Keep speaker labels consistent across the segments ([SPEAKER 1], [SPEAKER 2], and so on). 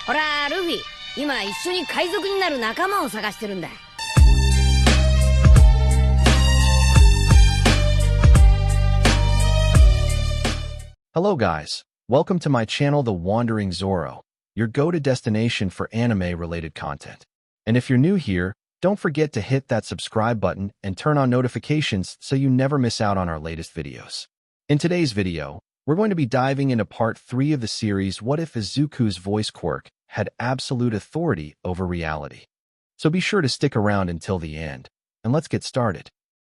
[SPEAKER 1] ほら、ルフィ、今一緒に海賊になる仲間を探してるんだ。
[SPEAKER 2] Hello guys, welcome to my channel The Wandering Zoro, your go-to destination for anime-related content. And if you're new here, don't forget to hit that subscribe button and turn on notifications so you never miss out on our latest videos. In today's video, we're going to be diving into part 3 of the series What If Izuku's voice Quirk had absolute authority over reality. So be sure to stick around until the end, and let's get started.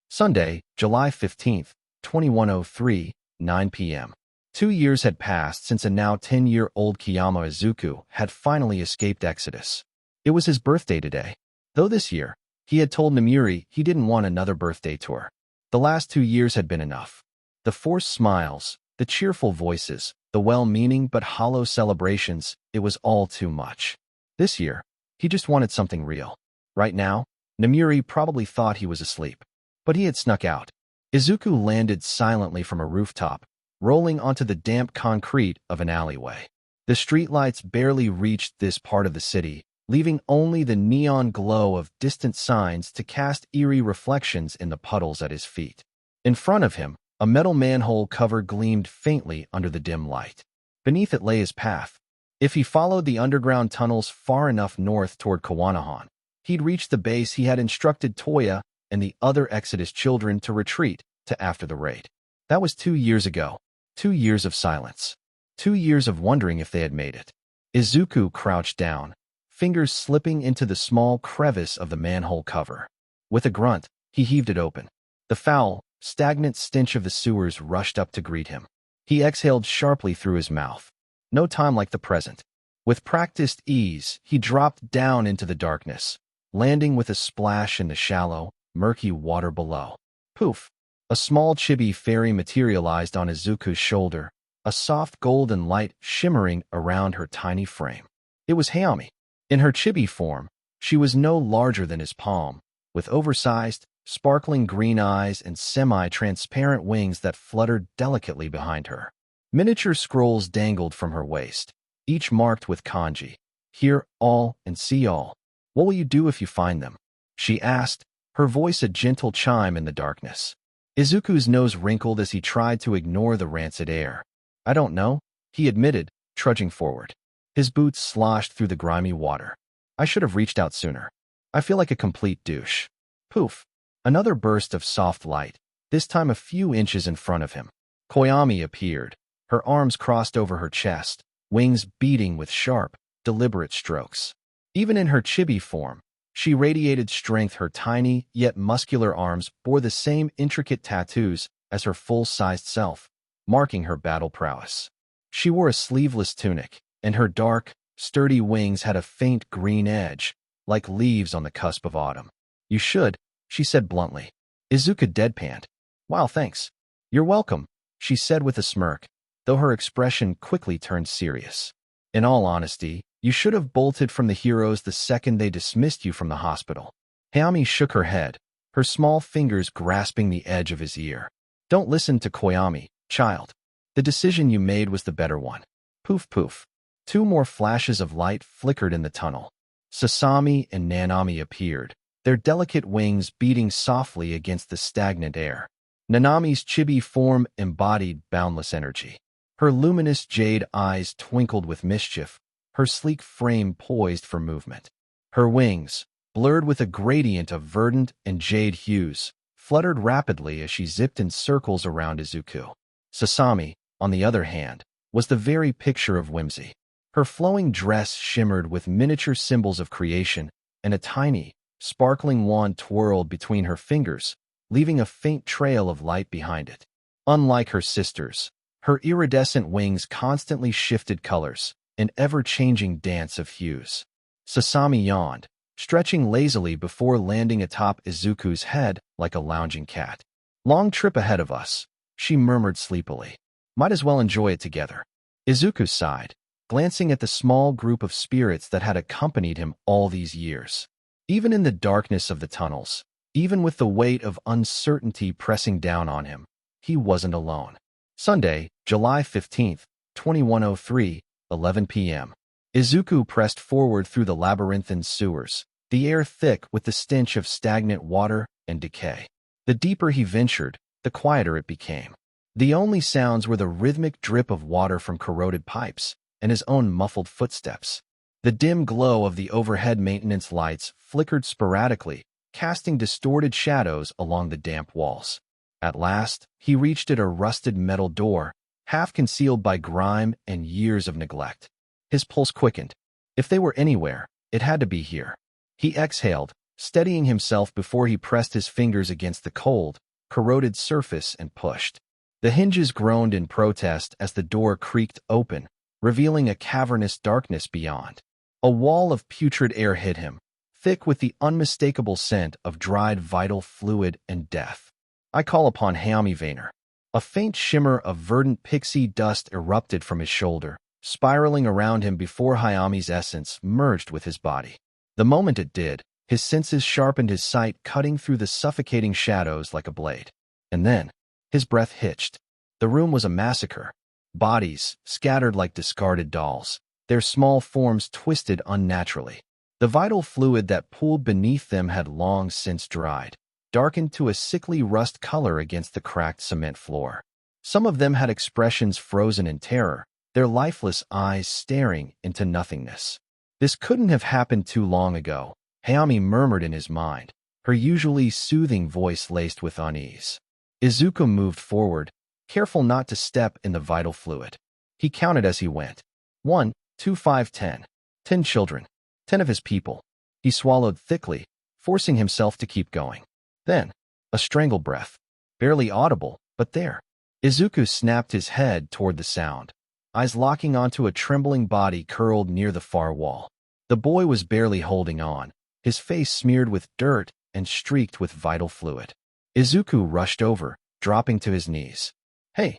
[SPEAKER 2] Sunday, July 15th, 2103, 9 p.m. 2 years had passed since a now 10-year-old Kiyama Izuku had finally escaped Exodus. It was his birthday today. Though this year, he had told Namuri he didn't want another birthday tour. The last 2 years had been enough. The forced smiles, the cheerful voices, the well-meaning but hollow celebrations, it was all too much. This year, he just wanted something real. Right now, Namuri probably thought he was asleep. But he had snuck out. Izuku landed silently from a rooftop, rolling onto the damp concrete of an alleyway. The streetlights barely reached this part of the city, leaving only the neon glow of distant signs to cast eerie reflections in the puddles at his feet. In front of him, a metal manhole cover gleamed faintly under the dim light. Beneath it lay his path. If he followed the underground tunnels far enough north toward Kawanohan, he'd reach the base he had instructed Toya and the other Exodus children to retreat to after the raid. That was 2 years ago. 2 years of silence. 2 years of wondering if they had made it. Izuku crouched down, fingers slipping into the small crevice of the manhole cover. With a grunt, he heaved it open. The foul, stagnant stench of the sewers rushed up to greet him. He exhaled sharply through his mouth. No time like the present. With practiced ease, he dropped down into the darkness, landing with a splash in the shallow, murky water below. Poof! A small chibi fairy materialized on Izuku's shoulder, a soft golden light shimmering around her tiny frame. It was Hayami. In her chibi form, she was no larger than his palm, with oversized, sparkling green eyes and semi-transparent wings that fluttered delicately behind her. Miniature scrolls dangled from her waist, each marked with kanji. Hear all and see all. What will you do if you find them? She asked, her voice a gentle chime in the darkness. Izuku's nose wrinkled as he tried to ignore the rancid air. I don't know, he admitted, trudging forward. His boots sloshed through the grimy water. I should have reached out sooner. I feel like a complete douche. Poof! Another burst of soft light, this time a few inches in front of him. Koyami appeared, her arms crossed over her chest, wings beating with sharp, deliberate strokes. Even in her chibi form, she radiated strength. Her tiny, yet muscular arms bore the same intricate tattoos as her full-sized self, marking her battle prowess. She wore a sleeveless tunic, and her dark, sturdy wings had a faint green edge, like leaves on the cusp of autumn. You should, she said bluntly. Izuku deadpanned. Wow, thanks. You're welcome, she said with a smirk, though her expression quickly turned serious. In all honesty, you should have bolted from the heroes the second they dismissed you from the hospital. Hayami shook her head, her small fingers grasping the edge of his ear. Don't listen to Koyami, child. The decision you made was the better one. Poof poof. 2 more flashes of light flickered in the tunnel. Sasami and Nanami appeared, their delicate wings beating softly against the stagnant air. Nanami's chibi form embodied boundless energy. Her luminous jade eyes twinkled with mischief, her sleek frame poised for movement. Her wings, blurred with a gradient of verdant and jade hues, fluttered rapidly as she zipped in circles around Izuku. Sasami, on the other hand, was the very picture of whimsy. Her flowing dress shimmered with miniature symbols of creation, and a tiny, sparkling wand twirled between her fingers, leaving a faint trail of light behind it. Unlike her sisters, her iridescent wings constantly shifted colors, an ever-changing dance of hues. Sasami yawned, stretching lazily before landing atop Izuku's head like a lounging cat. Long trip ahead of us, she murmured sleepily. Might as well enjoy it together. Izuku sighed, glancing at the small group of spirits that had accompanied him all these years. Even in the darkness of the tunnels, even with the weight of uncertainty pressing down on him, he wasn't alone. Sunday, July 15th, 2103, 11 p.m. Izuku pressed forward through the labyrinthine sewers, the air thick with the stench of stagnant water and decay. The deeper he ventured, the quieter it became. The only sounds were the rhythmic drip of water from corroded pipes and his own muffled footsteps. The dim glow of the overhead maintenance lights flickered sporadically, casting distorted shadows along the damp walls. At last, he reached a rusted metal door, half concealed by grime and years of neglect. His pulse quickened. If they were anywhere, it had to be here. He exhaled, steadying himself before he pressed his fingers against the cold, corroded surface and pushed. The hinges groaned in protest as the door creaked open, revealing a cavernous darkness beyond. A wall of putrid air hit him, thick with the unmistakable scent of dried vital fluid and death. I call upon Hayami Vayner. A faint shimmer of verdant pixie dust erupted from his shoulder, spiraling around him before Hayami's essence merged with his body. The moment it did, his senses sharpened his sight, cutting through the suffocating shadows like a blade. And then, his breath hitched. The room was a massacre. Bodies, scattered like discarded dolls, their small forms twisted unnaturally. The vital fluid that pooled beneath them had long since dried, darkened to a sickly rust color against the cracked cement floor. Some of them had expressions frozen in terror, their lifeless eyes staring into nothingness. This couldn't have happened too long ago, Hayami murmured in his mind, her usually soothing voice laced with unease. Izuku moved forward, careful not to step in the vital fluid. He counted as he went. 1, 2, 5, 10. 10 children. 10 of his people. He swallowed thickly, forcing himself to keep going. Then, a strangled breath. Barely audible, but there. Izuku snapped his head toward the sound, eyes locking onto a trembling body curled near the far wall. The boy was barely holding on, his face smeared with dirt and streaked with vital fluid. Izuku rushed over, dropping to his knees. Hey,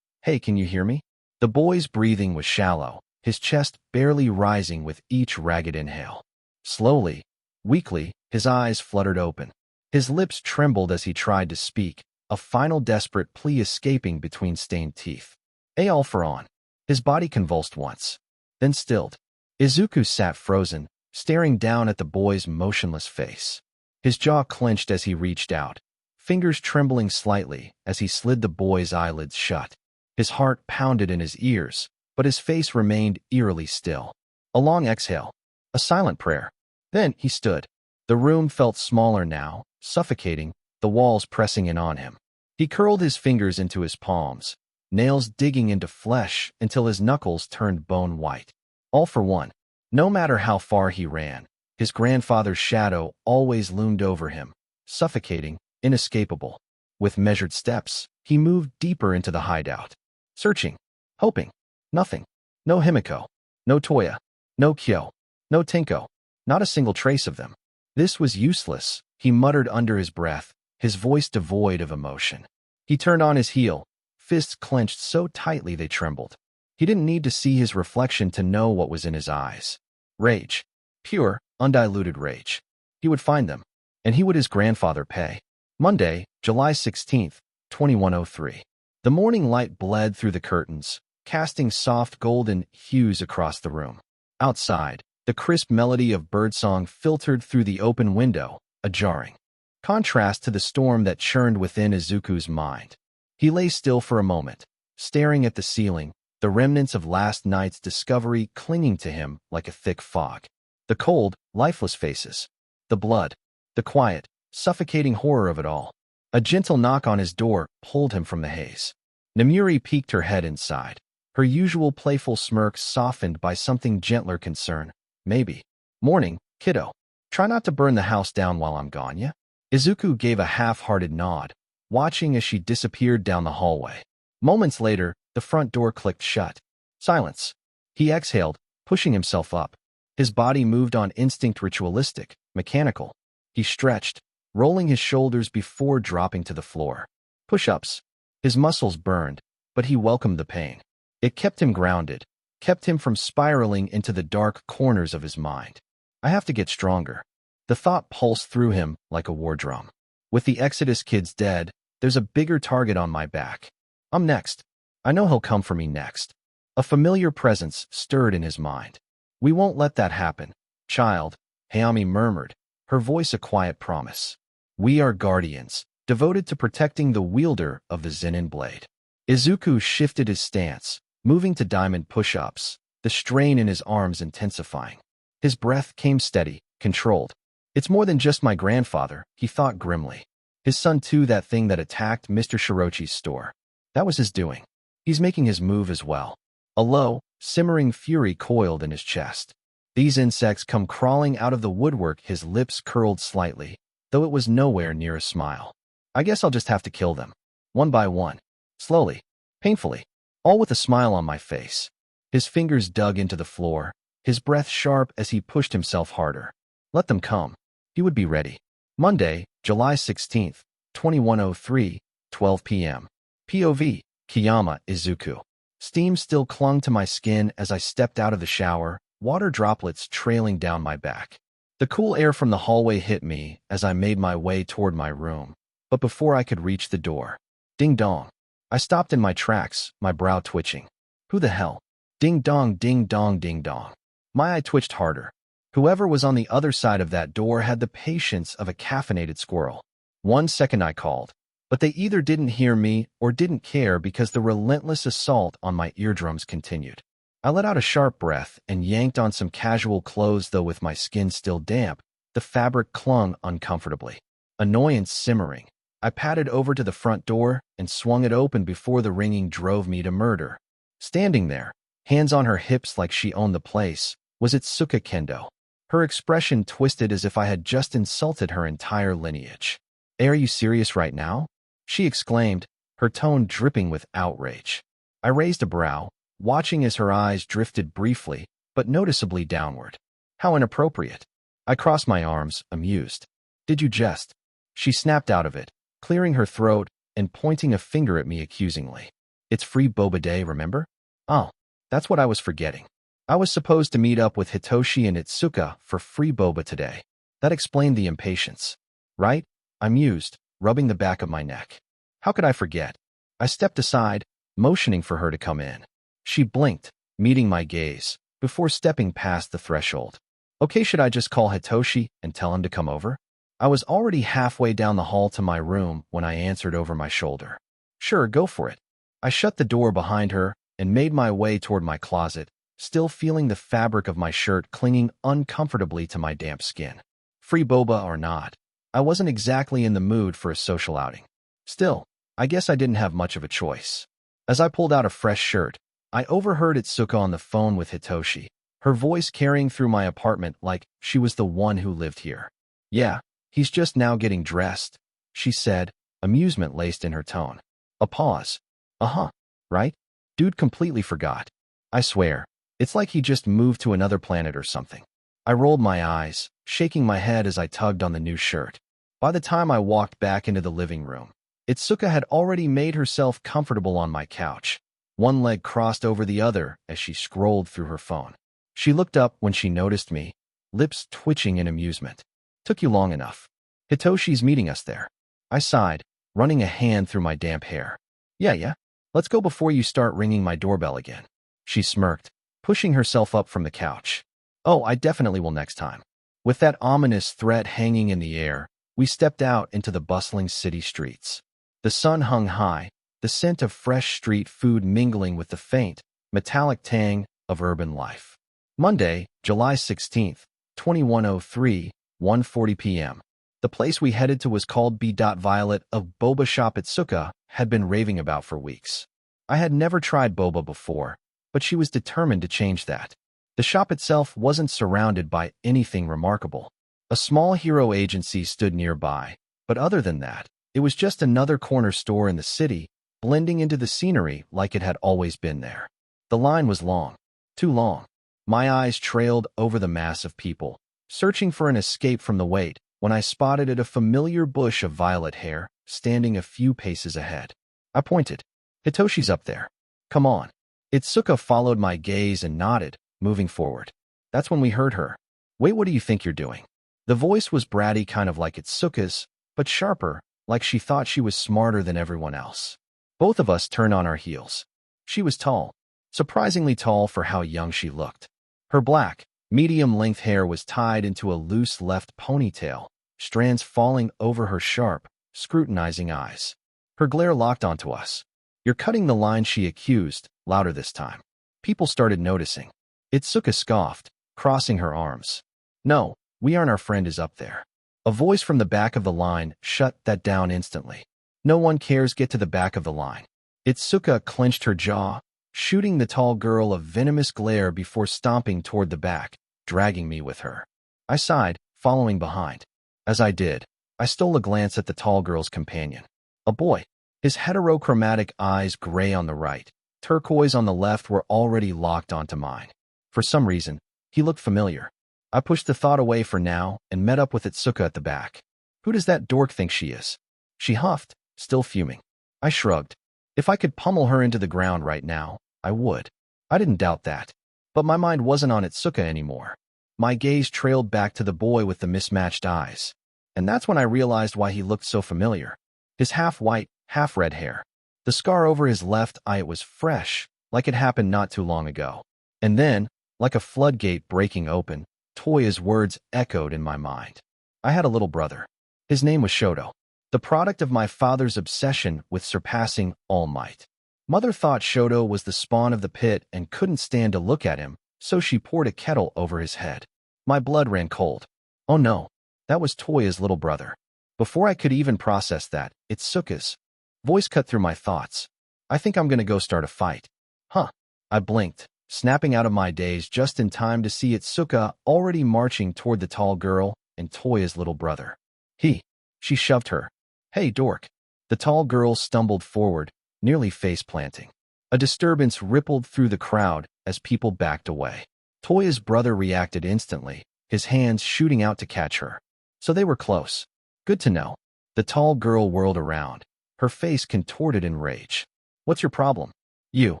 [SPEAKER 2] can you hear me? The boy's breathing was shallow, his chest barely rising with each ragged inhale. Slowly, weakly, his eyes fluttered open. His lips trembled as he tried to speak, a final desperate plea escaping between stained teeth. All for on. His body convulsed once, then stilled. Izuku sat frozen, staring down at the boy's motionless face. His jaw clenched as he reached out, fingers trembling slightly as he slid the boy's eyelids shut. His heart pounded in his ears, but his face remained eerily still. A long exhale, a silent prayer. Then he stood. The room felt smaller now, suffocating, the walls pressing in on him. He curled his fingers into his palms, nails digging into flesh until his knuckles turned bone white. All for one. No matter how far he ran, his grandfather's shadow always loomed over him, suffocating, inescapable. With measured steps, he moved deeper into the hideout, searching, hoping. Nothing. No Himiko. No Toya. No Kyo. No Tenko. Not a single trace of them. This was useless, he muttered under his breath, his voice devoid of emotion. He turned on his heel, fists clenched so tightly they trembled. He didn't need to see his reflection to know what was in his eyes. Rage. Pure, undiluted rage. He would find them, and he would his grandfather pay. Monday, July 16th, 2103. The morning light bled through the curtains, casting soft golden hues across the room. Outside, the crisp melody of birdsong filtered through the open window, a jarring contrast to the storm that churned within Izuku's mind. He lay still for a moment, staring at the ceiling, the remnants of last night's discovery clinging to him like a thick fog. The cold, lifeless faces. The blood. The quiet, suffocating horror of it all. A gentle knock on his door pulled him from the haze. Namuri peeked her head inside, her usual playful smirk softened by something gentler concern. Maybe. Morning, kiddo. Try not to burn the house down while I'm gone, yeah? Izuku gave a half-hearted nod, watching as she disappeared down the hallway. Moments later, the front door clicked shut. Silence. He exhaled, pushing himself up. His body moved on instinct, ritualistic, mechanical. He stretched, rolling his shoulders before dropping to the floor. Push-ups. His muscles burned, but he welcomed the pain. It kept him grounded, kept him from spiraling into the dark corners of his mind. I have to get stronger. The thought pulsed through him like a war drum. With the Exodus kids dead, there's a bigger target on my back. I'm next. I know he'll come for me next. A familiar presence stirred in his mind. We won't let that happen, child, Hayami murmured, her voice a quiet promise. We are guardians, devoted to protecting the wielder of the Zenin blade. Izuku shifted his stance, moving to diamond push-ups, the strain in his arms intensifying. His breath came steady, controlled. It's more than just my grandfather, he thought grimly. His son too, that thing that attacked Mr. Shirochi's store. That was his doing. He's making his move as well. A low, simmering fury coiled in his chest. These insects come crawling out of the woodwork. His lips curled slightly, though it was nowhere near a smile. I guess I'll just have to kill them. One by one. Slowly. Painfully. All with a smile on my face. His fingers dug into the floor, his breath sharp as he pushed himself harder. Let them come. He would be ready. Monday, July 16th, 2103, 12 p.m. POV, Kiyama, Izuku. Steam still clung to my skin as I stepped out of the shower, water droplets trailing down my back. The cool air from the hallway hit me as I made my way toward my room, but before I could reach the door, ding dong. I stopped in my tracks, my brow twitching. Who the hell? Ding dong, ding dong, ding dong. My eye twitched harder. Whoever was on the other side of that door had the patience of a caffeinated squirrel. 1 second I called, but they either didn't hear me or didn't care because the relentless assault on my eardrums continued. I let out a sharp breath and yanked on some casual clothes, though with my skin still damp, the fabric clung uncomfortably. Annoyance simmering, I padded over to the front door and swung it open before the ringing drove me to murder. Standing there, hands on her hips like she owned the place, was Itsuka Kendo. Her expression twisted as if I had just insulted her entire lineage. Are you serious right now? She exclaimed, her tone dripping with outrage. I raised a brow, watching as her eyes drifted briefly, but noticeably downward. How inappropriate. I crossed my arms, amused. Did you jest? She snapped out of it, clearing her throat and pointing a finger at me accusingly. It's free boba day, remember? Oh, that's what I was forgetting. I was supposed to meet up with Hitoshi and Itsuka for free boba today. That explained the impatience. Right? I mused, rubbing the back of my neck. How could I forget? I stepped aside, motioning for her to come in. She blinked, meeting my gaze, before stepping past the threshold. Okay, should I just call Hitoshi and tell him to come over? I was already halfway down the hall to my room when I answered over my shoulder. Sure, go for it. I shut the door behind her and made my way toward my closet, still feeling the fabric of my shirt clinging uncomfortably to my damp skin. Free boba or not, I wasn't exactly in the mood for a social outing. Still, I guess I didn't have much of a choice. As I pulled out a fresh shirt, I overheard Itsuka on the phone with Hitoshi, her voice carrying through my apartment like she was the one who lived here. Yeah, he's just now getting dressed, she said, amusement laced in her tone. A pause. Uh-huh, right? Dude completely forgot. I swear, it's like he just moved to another planet or something. I rolled my eyes, shaking my head as I tugged on the new shirt. By the time I walked back into the living room, Itsuka had already made herself comfortable on my couch, one leg crossed over the other as she scrolled through her phone. She looked up when she noticed me, lips twitching in amusement. Took you long enough. Hitoshi's meeting us there. I sighed, running a hand through my damp hair. Yeah. Let's go before you start ringing my doorbell again. She smirked, pushing herself up from the couch. Oh, I definitely will next time. With that ominous threat hanging in the air, we stepped out into the bustling city streets. The sun hung high, the scent of fresh street food mingling with the faint, metallic tang of urban life. Monday, July 16th, 2103, 1:40 p.m. The place we headed to was called B. Violet, a boba shop Itsuka had been raving about for weeks. I had never tried boba before, but she was determined to change that. The shop itself wasn't surrounded by anything remarkable. A small hero agency stood nearby, but other than that, it was just another corner store in the city, blending into the scenery like it had always been there. The line was long, too long. My eyes trailed over the mass of people, searching for an escape from the wait, when I spotted a familiar bush of violet hair standing a few paces ahead. I pointed. Hitoshi's up there. Come on. Itsuka followed my gaze and nodded, moving forward. That's when we heard her. Wait, what do you think you're doing? The voice was bratty, kind of like Itsuka's, but sharper, like she thought she was smarter than everyone else. Both of us turned on our heels. She was tall, surprisingly tall for how young she looked. Her black, Medium-length hair was tied into a loose left ponytail, strands falling over her sharp, scrutinizing eyes. Her glare locked onto us. "You're cutting the line," she accused, louder this time. People started noticing. Itsuka scoffed, crossing her arms. "No, we aren't. Our friend is up there." A voice from the back of the line shut that down instantly. "No one cares. Get to the back of the line." Itsuka clenched her jaw, shooting the tall girl a venomous glare before stomping toward the back, dragging me with her. I sighed, following behind. As I did, I stole a glance at the tall girl's companion. A boy. His heterochromatic eyes, gray on the right, turquoise on the left, were already locked onto mine. For some reason, he looked familiar. I pushed the thought away for now and met up with Itsuka at the back. "Who does that dork think she is?" She huffed, still fuming. I shrugged. If I could pummel her into the ground right now, I would. I didn't doubt that. But my mind wasn't on Itsuka anymore. My gaze trailed back to the boy with the mismatched eyes. And that's when I realized why he looked so familiar. His half-white, half-red hair. The scar over his left eye, it was fresh, like it happened not too long ago. And then, like a floodgate breaking open, Toya's words echoed in my mind. I had a little brother. His name was Shoto, the product of my father's obsession with surpassing all might. Mother thought Shoto was the spawn of the pit and couldn't stand to look at him, so she poured a kettle over his head. My blood ran cold. Oh no, that was Toya's little brother. Before I could even process that, Itsuka's voice cut through my thoughts. "I think I'm gonna go start a fight." Huh. I blinked, snapping out of my daze just in time to see Itsuka already marching toward the tall girl and Toya's little brother. She shoved her. "Hey, dork." The tall girl stumbled forward, nearly face-planting. A disturbance rippled through the crowd as people backed away. Toya's brother reacted instantly, his hands shooting out to catch her. So they were close. Good to know. The tall girl whirled around, her face contorted in rage. "What's your problem?" "You."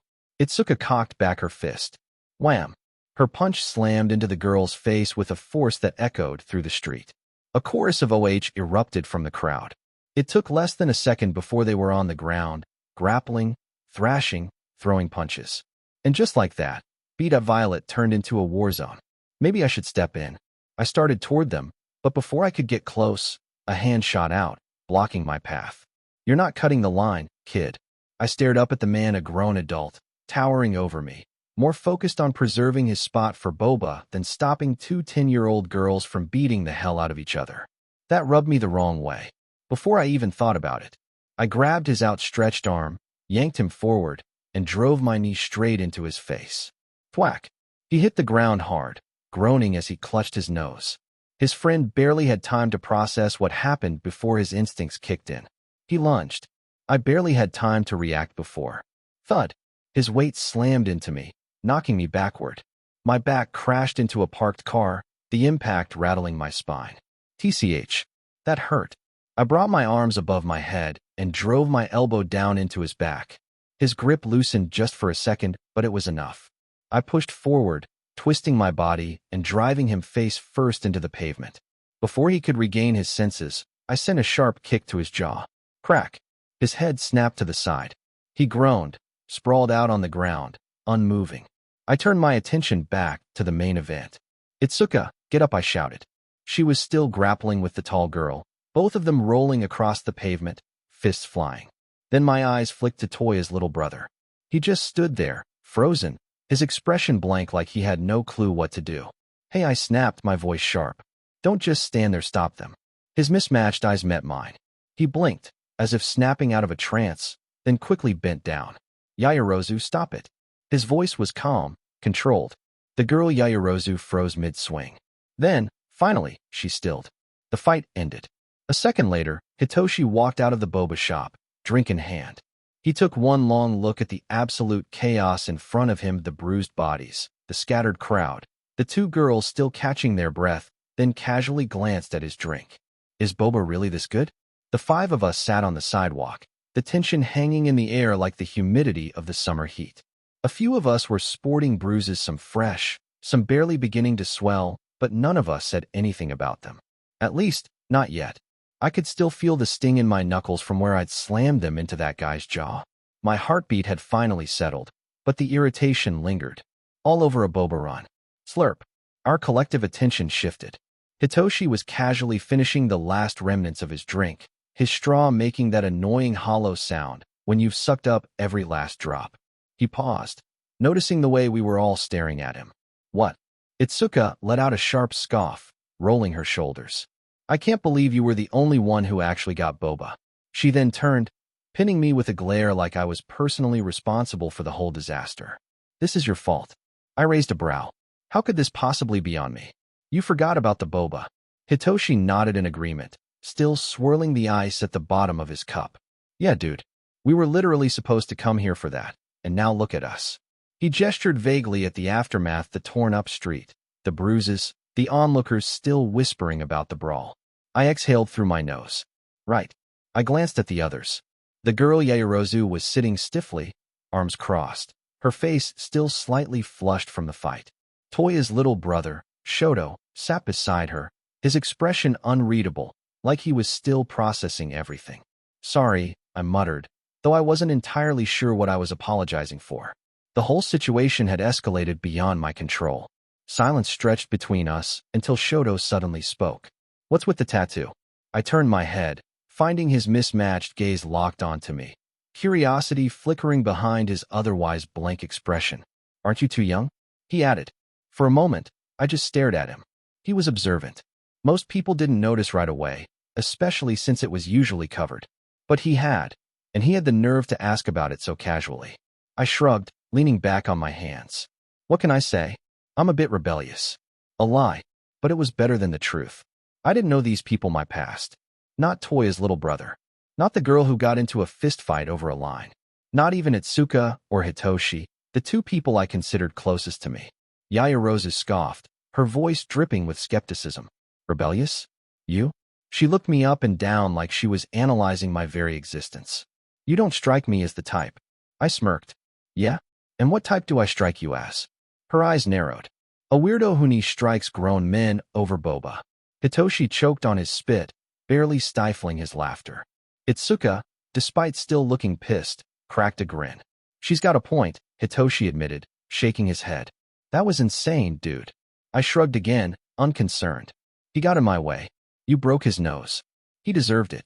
[SPEAKER 2] Itsuka cocked back her fist. Wham! Her punch slammed into the girl's face with a force that echoed through the street. A chorus of OH erupted from the crowd. It took less than a second before they were on the ground, grappling, thrashing, throwing punches. And just like that, beat-up Violet turned into a war zone. Maybe I should step in. I started toward them, but before I could get close, a hand shot out, blocking my path. "You're not cutting the line, kid." I stared up at the man, a grown adult, towering over me, more focused on preserving his spot for boba than stopping two 10-year-old girls from beating the hell out of each other. That rubbed me the wrong way. Before I even thought about it, I grabbed his outstretched arm, yanked him forward, and drove my knee straight into his face. Thwack! He hit the ground hard, groaning as he clutched his nose. His friend barely had time to process what happened before his instincts kicked in. He lunged. I barely had time to react before. Thud! His weight slammed into me, knocking me backward. My back crashed into a parked car, the impact rattling my spine. TCH. That hurt. I brought my arms above my head and drove my elbow down into his back. His grip loosened just for a second, but it was enough. I pushed forward, twisting my body and driving him face first into the pavement. Before he could regain his senses, I sent a sharp kick to his jaw. Crack! His head snapped to the side. He groaned, sprawled out on the ground, unmoving. I turned my attention back to the main event. "Itsuka, get up," I shouted. She was still grappling with the tall girl, both of them rolling across the pavement, fists flying. Then my eyes flicked to Toya's little brother. He just stood there, frozen, his expression blank, like he had no clue what to do. "Hey," I snapped, my voice sharp. "Don't just stand there, stop them." His mismatched eyes met mine. He blinked, as if snapping out of a trance, then quickly bent down. "Yaoyorozu, stop it." His voice was calm, controlled. The girl Yaoyorozu froze mid-swing. Then, finally, she stilled. The fight ended. A second later, Hitoshi walked out of the boba shop, drink in hand. He took one long look at the absolute chaos in front of him, the bruised bodies, the scattered crowd, the two girls still catching their breath, then casually glanced at his drink. Is boba really this good? The five of us sat on the sidewalk, the tension hanging in the air like the humidity of the summer heat. A few of us were sporting bruises, some fresh, some barely beginning to swell, but none of us said anything about them. At least, not yet. I could still feel the sting in my knuckles from where I'd slammed them into that guy's jaw. My heartbeat had finally settled, but the irritation lingered. All over a boba run. Slurp. Our collective attention shifted. Hitoshi was casually finishing the last remnants of his drink, his straw making that annoying hollow sound when you've sucked up every last drop. He paused, noticing the way we were all staring at him. What? Itsuka let out a sharp scoff, rolling her shoulders. I can't believe you were the only one who actually got boba. She then turned, pinning me with a glare like I was personally responsible for the whole disaster. This is your fault. I raised a brow. How could this possibly be on me? You forgot about the boba. Hitoshi nodded in agreement, still swirling the ice at the bottom of his cup. Yeah, dude. We were literally supposed to come here for that, and now look at us. He gestured vaguely at the aftermath, the torn-up street, the bruises, the onlookers still whispering about the brawl. I exhaled through my nose. Right. I glanced at the others. The girl Yaoyorozu was sitting stiffly, arms crossed, her face still slightly flushed from the fight. Toya's little brother, Shoto, sat beside her, his expression unreadable, like he was still processing everything. Sorry, I muttered, though I wasn't entirely sure what I was apologizing for. The whole situation had escalated beyond my control. Silence stretched between us until Shoto suddenly spoke. What's with the tattoo? I turned my head, finding his mismatched gaze locked onto me, curiosity flickering behind his otherwise blank expression. Aren't you too young? He added. For a moment, I just stared at him. He was observant. Most people didn't notice right away, especially since it was usually covered. But he had, and he had the nerve to ask about it so casually. I shrugged, leaning back on my hands. What can I say? I'm a bit rebellious. A lie, but it was better than the truth. I didn't know these people my past. Not Toya's little brother. Not the girl who got into a fistfight over a line. Not even Itsuka or Hitoshi, the two people I considered closest to me. Yaoyorozu scoffed, her voice dripping with skepticism. Rebellious? You? She looked me up and down like she was analyzing my very existence. You don't strike me as the type. I smirked. Yeah? And what type do I strike you as? Her eyes narrowed. A weirdo who strikes grown men over boba. Hitoshi choked on his spit, barely stifling his laughter. Itsuka, despite still looking pissed, cracked a grin. She's got a point, Hitoshi admitted, shaking his head. That was insane, dude. I shrugged again, unconcerned. He got in my way. You broke his nose. He deserved it.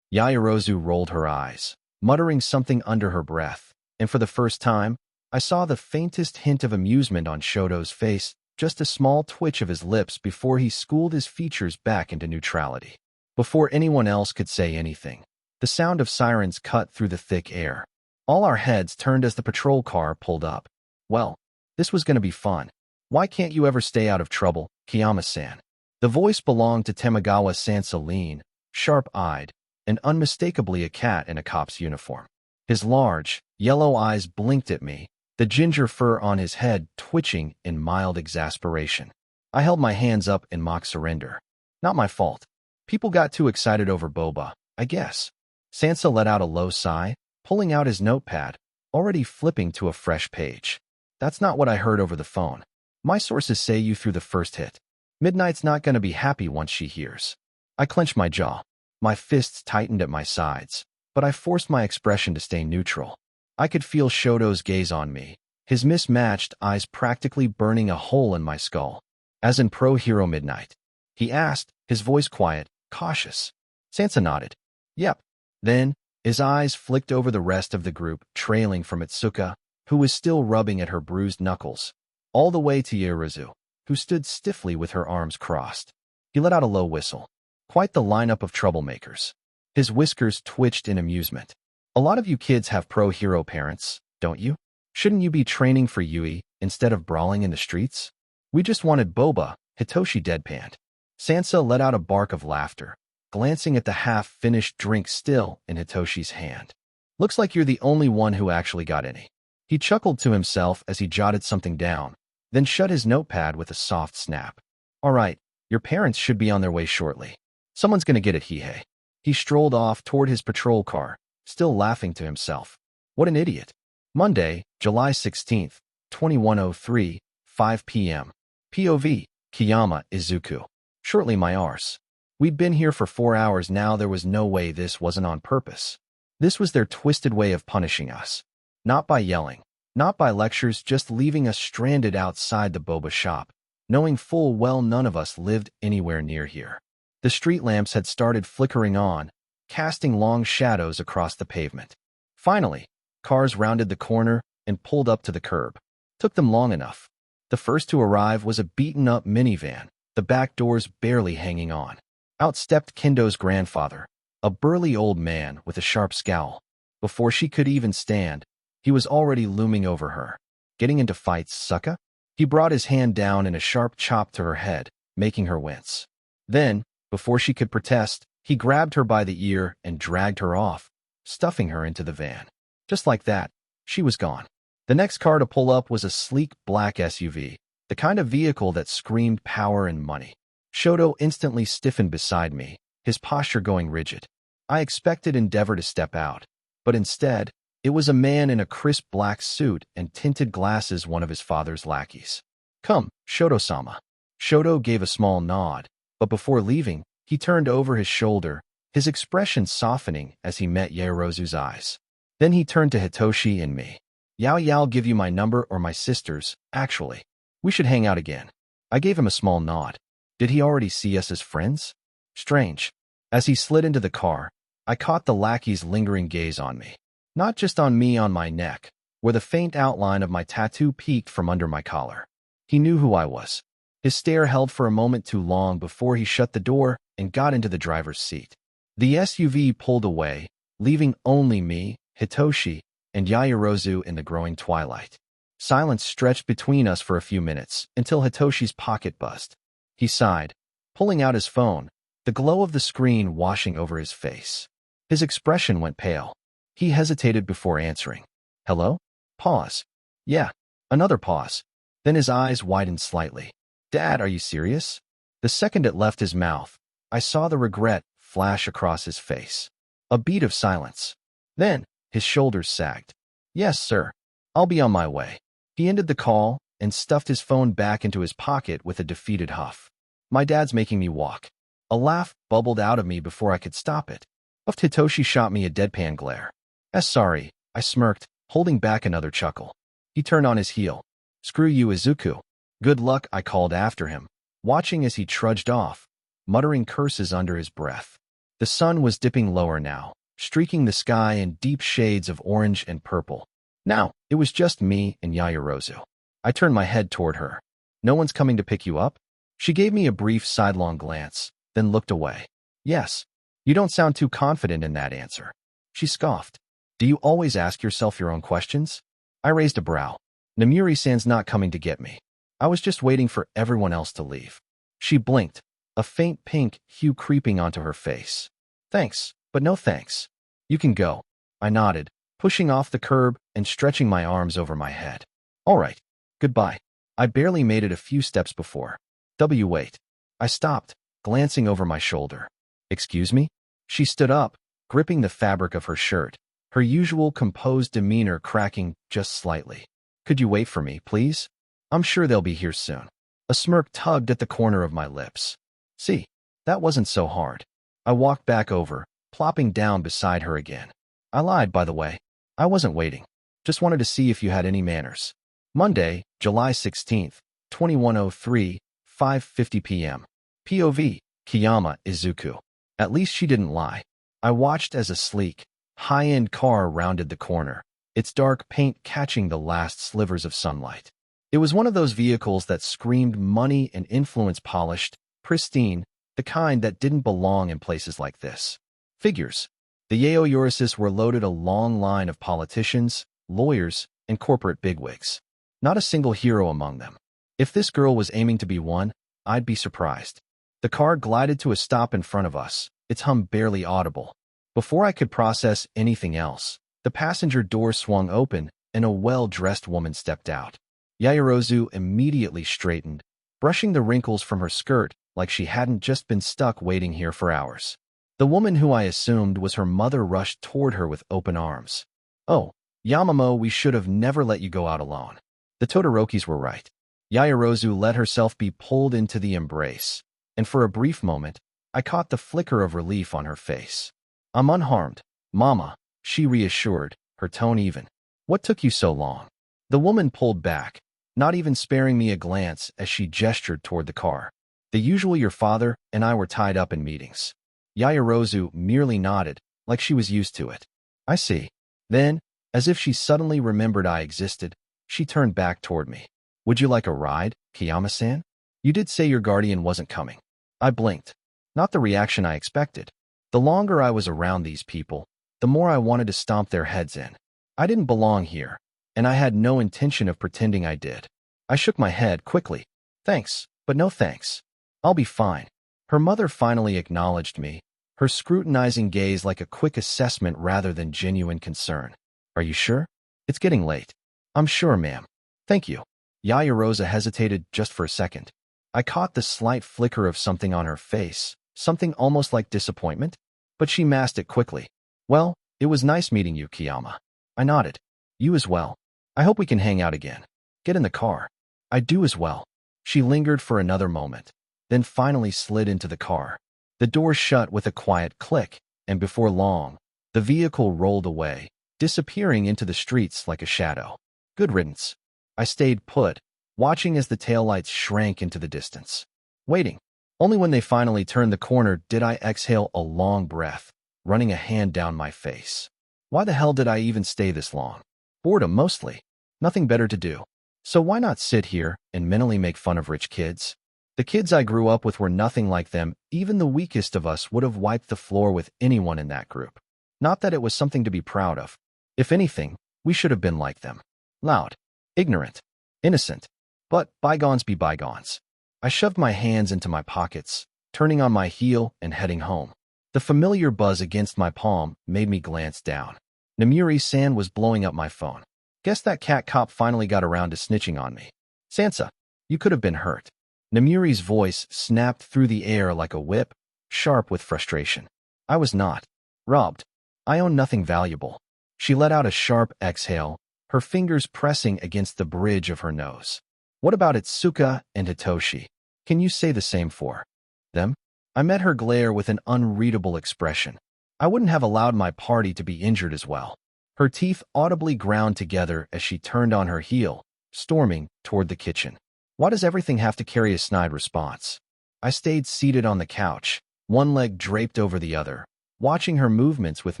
[SPEAKER 2] Yaoyorozu rolled her eyes, muttering something under her breath, and for the first time, I saw the faintest hint of amusement on Shoto's face, just a small twitch of his lips before he schooled his features back into neutrality. Before anyone else could say anything, the sound of sirens cut through the thick air. All our heads turned as the patrol car pulled up. Well, this was going to be fun. Why can't you ever stay out of trouble, Kiyama-san? The voice belonged to Tamagawa Sansaline, sharp-eyed, and unmistakably a cat in a cop's uniform. His large, yellow eyes blinked at me, the ginger fur on his head twitching in mild exasperation. I held my hands up in mock surrender. Not my fault. People got too excited over boba, I guess. Sansa let out a low sigh, pulling out his notepad, already flipping to a fresh page. That's not what I heard over the phone. My sources say you threw the first hit. Midnight's not going to be happy once she hears. I clenched my jaw. My fists tightened at my sides, but I forced my expression to stay neutral. I could feel Shoto's gaze on me, his mismatched eyes practically burning a hole in my skull. As in Pro-Hero Midnight. He asked, his voice quiet, cautious. Sansa nodded. Yep. Then, his eyes flicked over the rest of the group, trailing from Itsuka, who was still rubbing at her bruised knuckles, all the way to Yaoyorozu, who stood stiffly with her arms crossed. He let out a low whistle. Quite the lineup of troublemakers. His whiskers twitched in amusement. A lot of you kids have pro-hero parents, don't you? Shouldn't you be training for Yui instead of brawling in the streets? We just wanted boba, Hitoshi deadpanned. Sansa let out a bark of laughter, glancing at the half-finished drink still in Hitoshi's hand. Looks like you're the only one who actually got any. He chuckled to himself as he jotted something down, then shut his notepad with a soft snap. All right, your parents should be on their way shortly. Someone's gonna get it, Hihei. He strolled off toward his patrol car, still laughing to himself. What an idiot. Monday, July 16th, 2103, 5 p.m. POV, Kiyama, Izuku. Shortly my arse. We'd been here for 4 hours now. There was no way this wasn't on purpose. This was their twisted way of punishing us. Not by yelling, not by lectures, just leaving us stranded outside the boba shop. knowing full well none of us lived anywhere near here. The street lamps had started flickering on, casting long shadows across the pavement. Finally, cars rounded the corner and pulled up to the curb. Took them long enough. The first to arrive was a beaten-up minivan, the back doors barely hanging on. Out stepped Kendo's grandfather, a burly old man with a sharp scowl. Before she could even stand, he was already looming over her. Getting into fights, sucka? He brought his hand down in a sharp chop to her head, making her wince. Then, before she could protest, he grabbed her by the ear and dragged her off, stuffing her into the van. Just like that, she was gone. The next car to pull up was a sleek black SUV, the kind of vehicle that screamed power and money. Shoto instantly stiffened beside me, his posture going rigid. I expected Endeavor to step out, but instead, it was a man in a crisp black suit and tinted glasses, one of his father's lackeys. "Come, Shoto-sama." Shoto gave a small nod, but before leaving, he turned over his shoulder, his expression softening as he met Yaoyorozu's eyes. Then he turned to Hitoshi and me. "Yao'll give you my number or my sister's, actually. We should hang out again." I gave him a small nod. Did he already see us as friends? Strange. As he slid into the car, I caught the lackey's lingering gaze on me. Not just on me, on my neck, where the faint outline of my tattoo peeked from under my collar. He knew who I was. His stare held for a moment too long before he shut the door and got into the driver's seat. The SUV pulled away, leaving only me, Hitoshi, and Yaoyorozu in the growing twilight. Silence stretched between us for a few minutes until Hitoshi's pocket buzzed. He sighed, pulling out his phone, the glow of the screen washing over his face. His expression went pale. He hesitated before answering. "Hello?" Pause. "Yeah." Another pause. Then his eyes widened slightly. "Dad, are you serious?" The second it left his mouth, I saw the regret flash across his face. A beat of silence. Then, his shoulders sagged. "Yes, sir. I'll be on my way." He ended the call and stuffed his phone back into his pocket with a defeated huff. "My dad's making me walk." A laugh bubbled out of me before I could stop it. Hitoshi shot me a deadpan glare. Sorry," I smirked, holding back another chuckle. He turned on his heel. "Screw you, Izuku." "Good luck," I called after him, watching as he trudged off, muttering curses under his breath. The sun was dipping lower now, streaking the sky in deep shades of orange and purple. Now, it was just me and Yaoyorozu. I turned my head toward her. "No one's coming to pick you up?" She gave me a brief sidelong glance, then looked away. "Yes. You don't sound too confident in that answer." She scoffed. "Do you always ask yourself your own questions?" I raised a brow. "Namuri-san's not coming to get me. I was just waiting for everyone else to leave." She blinked, a faint pink hue creeping onto her face. "Thanks, but no thanks. You can go." I nodded, pushing off the curb and stretching my arms over my head. "All right. Goodbye." I barely made it a few steps before. Wait. I stopped, glancing over my shoulder. "Excuse me?" She stood up, gripping the fabric of her shirt, her usual composed demeanor cracking just slightly. "Could you wait for me, please? I'm sure they'll be here soon." A smirk tugged at the corner of my lips. "See, that wasn't so hard." I walked back over, plopping down beside her again. "I lied, by the way. I wasn't waiting. Just wanted to see if you had any manners." Monday, July 16th, 2103, 5:50 p.m. POV, Kiyama, Izuku. At least she didn't lie. I watched as a sleek, high-end car rounded the corner, its dark paint catching the last slivers of sunlight. It was one of those vehicles that screamed money and influence, polished, pristine, the kind that didn't belong in places like this. Figures. The Yaoyorozus were loaded a long line of politicians, lawyers, and corporate bigwigs. Not a single hero among them. If this girl was aiming to be one, I'd be surprised. The car glided to a stop in front of us, its hum barely audible. Before I could process anything else, the passenger door swung open and a well-dressed woman stepped out. Yaoyorozu immediately straightened, brushing the wrinkles from her skirt like she hadn't just been stuck waiting here for hours. The woman who I assumed was her mother rushed toward her with open arms. "Oh, Yamamo, we should have never let you go out alone." The Todorokis were right. Yaoyorozu let herself be pulled into the embrace, and for a brief moment, I caught the flicker of relief on her face. "I'm unharmed, Mama," she reassured, her tone even. "What took you so long?" The woman pulled back, not even sparing me a glance as she gestured toward the car. The usual your father and I were tied up in meetings. Yaoyorozu merely nodded, like she was used to it. I see. Then, as if she suddenly remembered I existed, she turned back toward me. Would you like a ride, Kiyama-san? You did say your guardian wasn't coming. I blinked. Not the reaction I expected. The longer I was around these people, the more I wanted to stomp their heads in. I didn't belong here, and I had no intention of pretending I did. I shook my head quickly. Thanks, but no thanks. I'll be fine. Her mother finally acknowledged me, her scrutinizing gaze like a quick assessment rather than genuine concern. Are you sure? It's getting late. I'm sure, ma'am. Thank you. Yaoyorozu hesitated just for a second. I caught the slight flicker of something on her face, something almost like disappointment, but she masked it quickly. Well, it was nice meeting you, Kiyama. I nodded. You as well. I hope we can hang out again. Get in the car. I do as well. She lingered for another moment, then finally slid into the car. The door shut with a quiet click, and before long, the vehicle rolled away, disappearing into the streets like a shadow. Good riddance. I stayed put, watching as the taillights shrank into the distance. Waiting. Only when they finally turned the corner did I exhale a long breath, running a hand down my face. Why the hell did I even stay this long? Boredom mostly. Nothing better to do. So why not sit here and mentally make fun of rich kids? The kids I grew up with were nothing like them. Even the weakest of us would have wiped the floor with anyone in that group. Not that it was something to be proud of. If anything, we should have been like them. Loud, ignorant, innocent. But bygones be bygones. I shoved my hands into my pockets, turning on my heel and heading home. The familiar buzz against my palm made me glance down. Namuri-san was blowing up my phone. Guess that cat cop finally got around to snitching on me. Sansa, you could have been hurt. Namuri's voice snapped through the air like a whip, sharp with frustration. I was not. Robbed. I own nothing valuable. She let out a sharp exhale, her fingers pressing against the bridge of her nose. What about Itsuka and Hitoshi? Can you say the same for them? I met her glare with an unreadable expression. I wouldn't have allowed my party to be injured as well. Her teeth audibly ground together as she turned on her heel, storming toward the kitchen. Why does everything have to carry a snide response? I stayed seated on the couch, one leg draped over the other, watching her movements with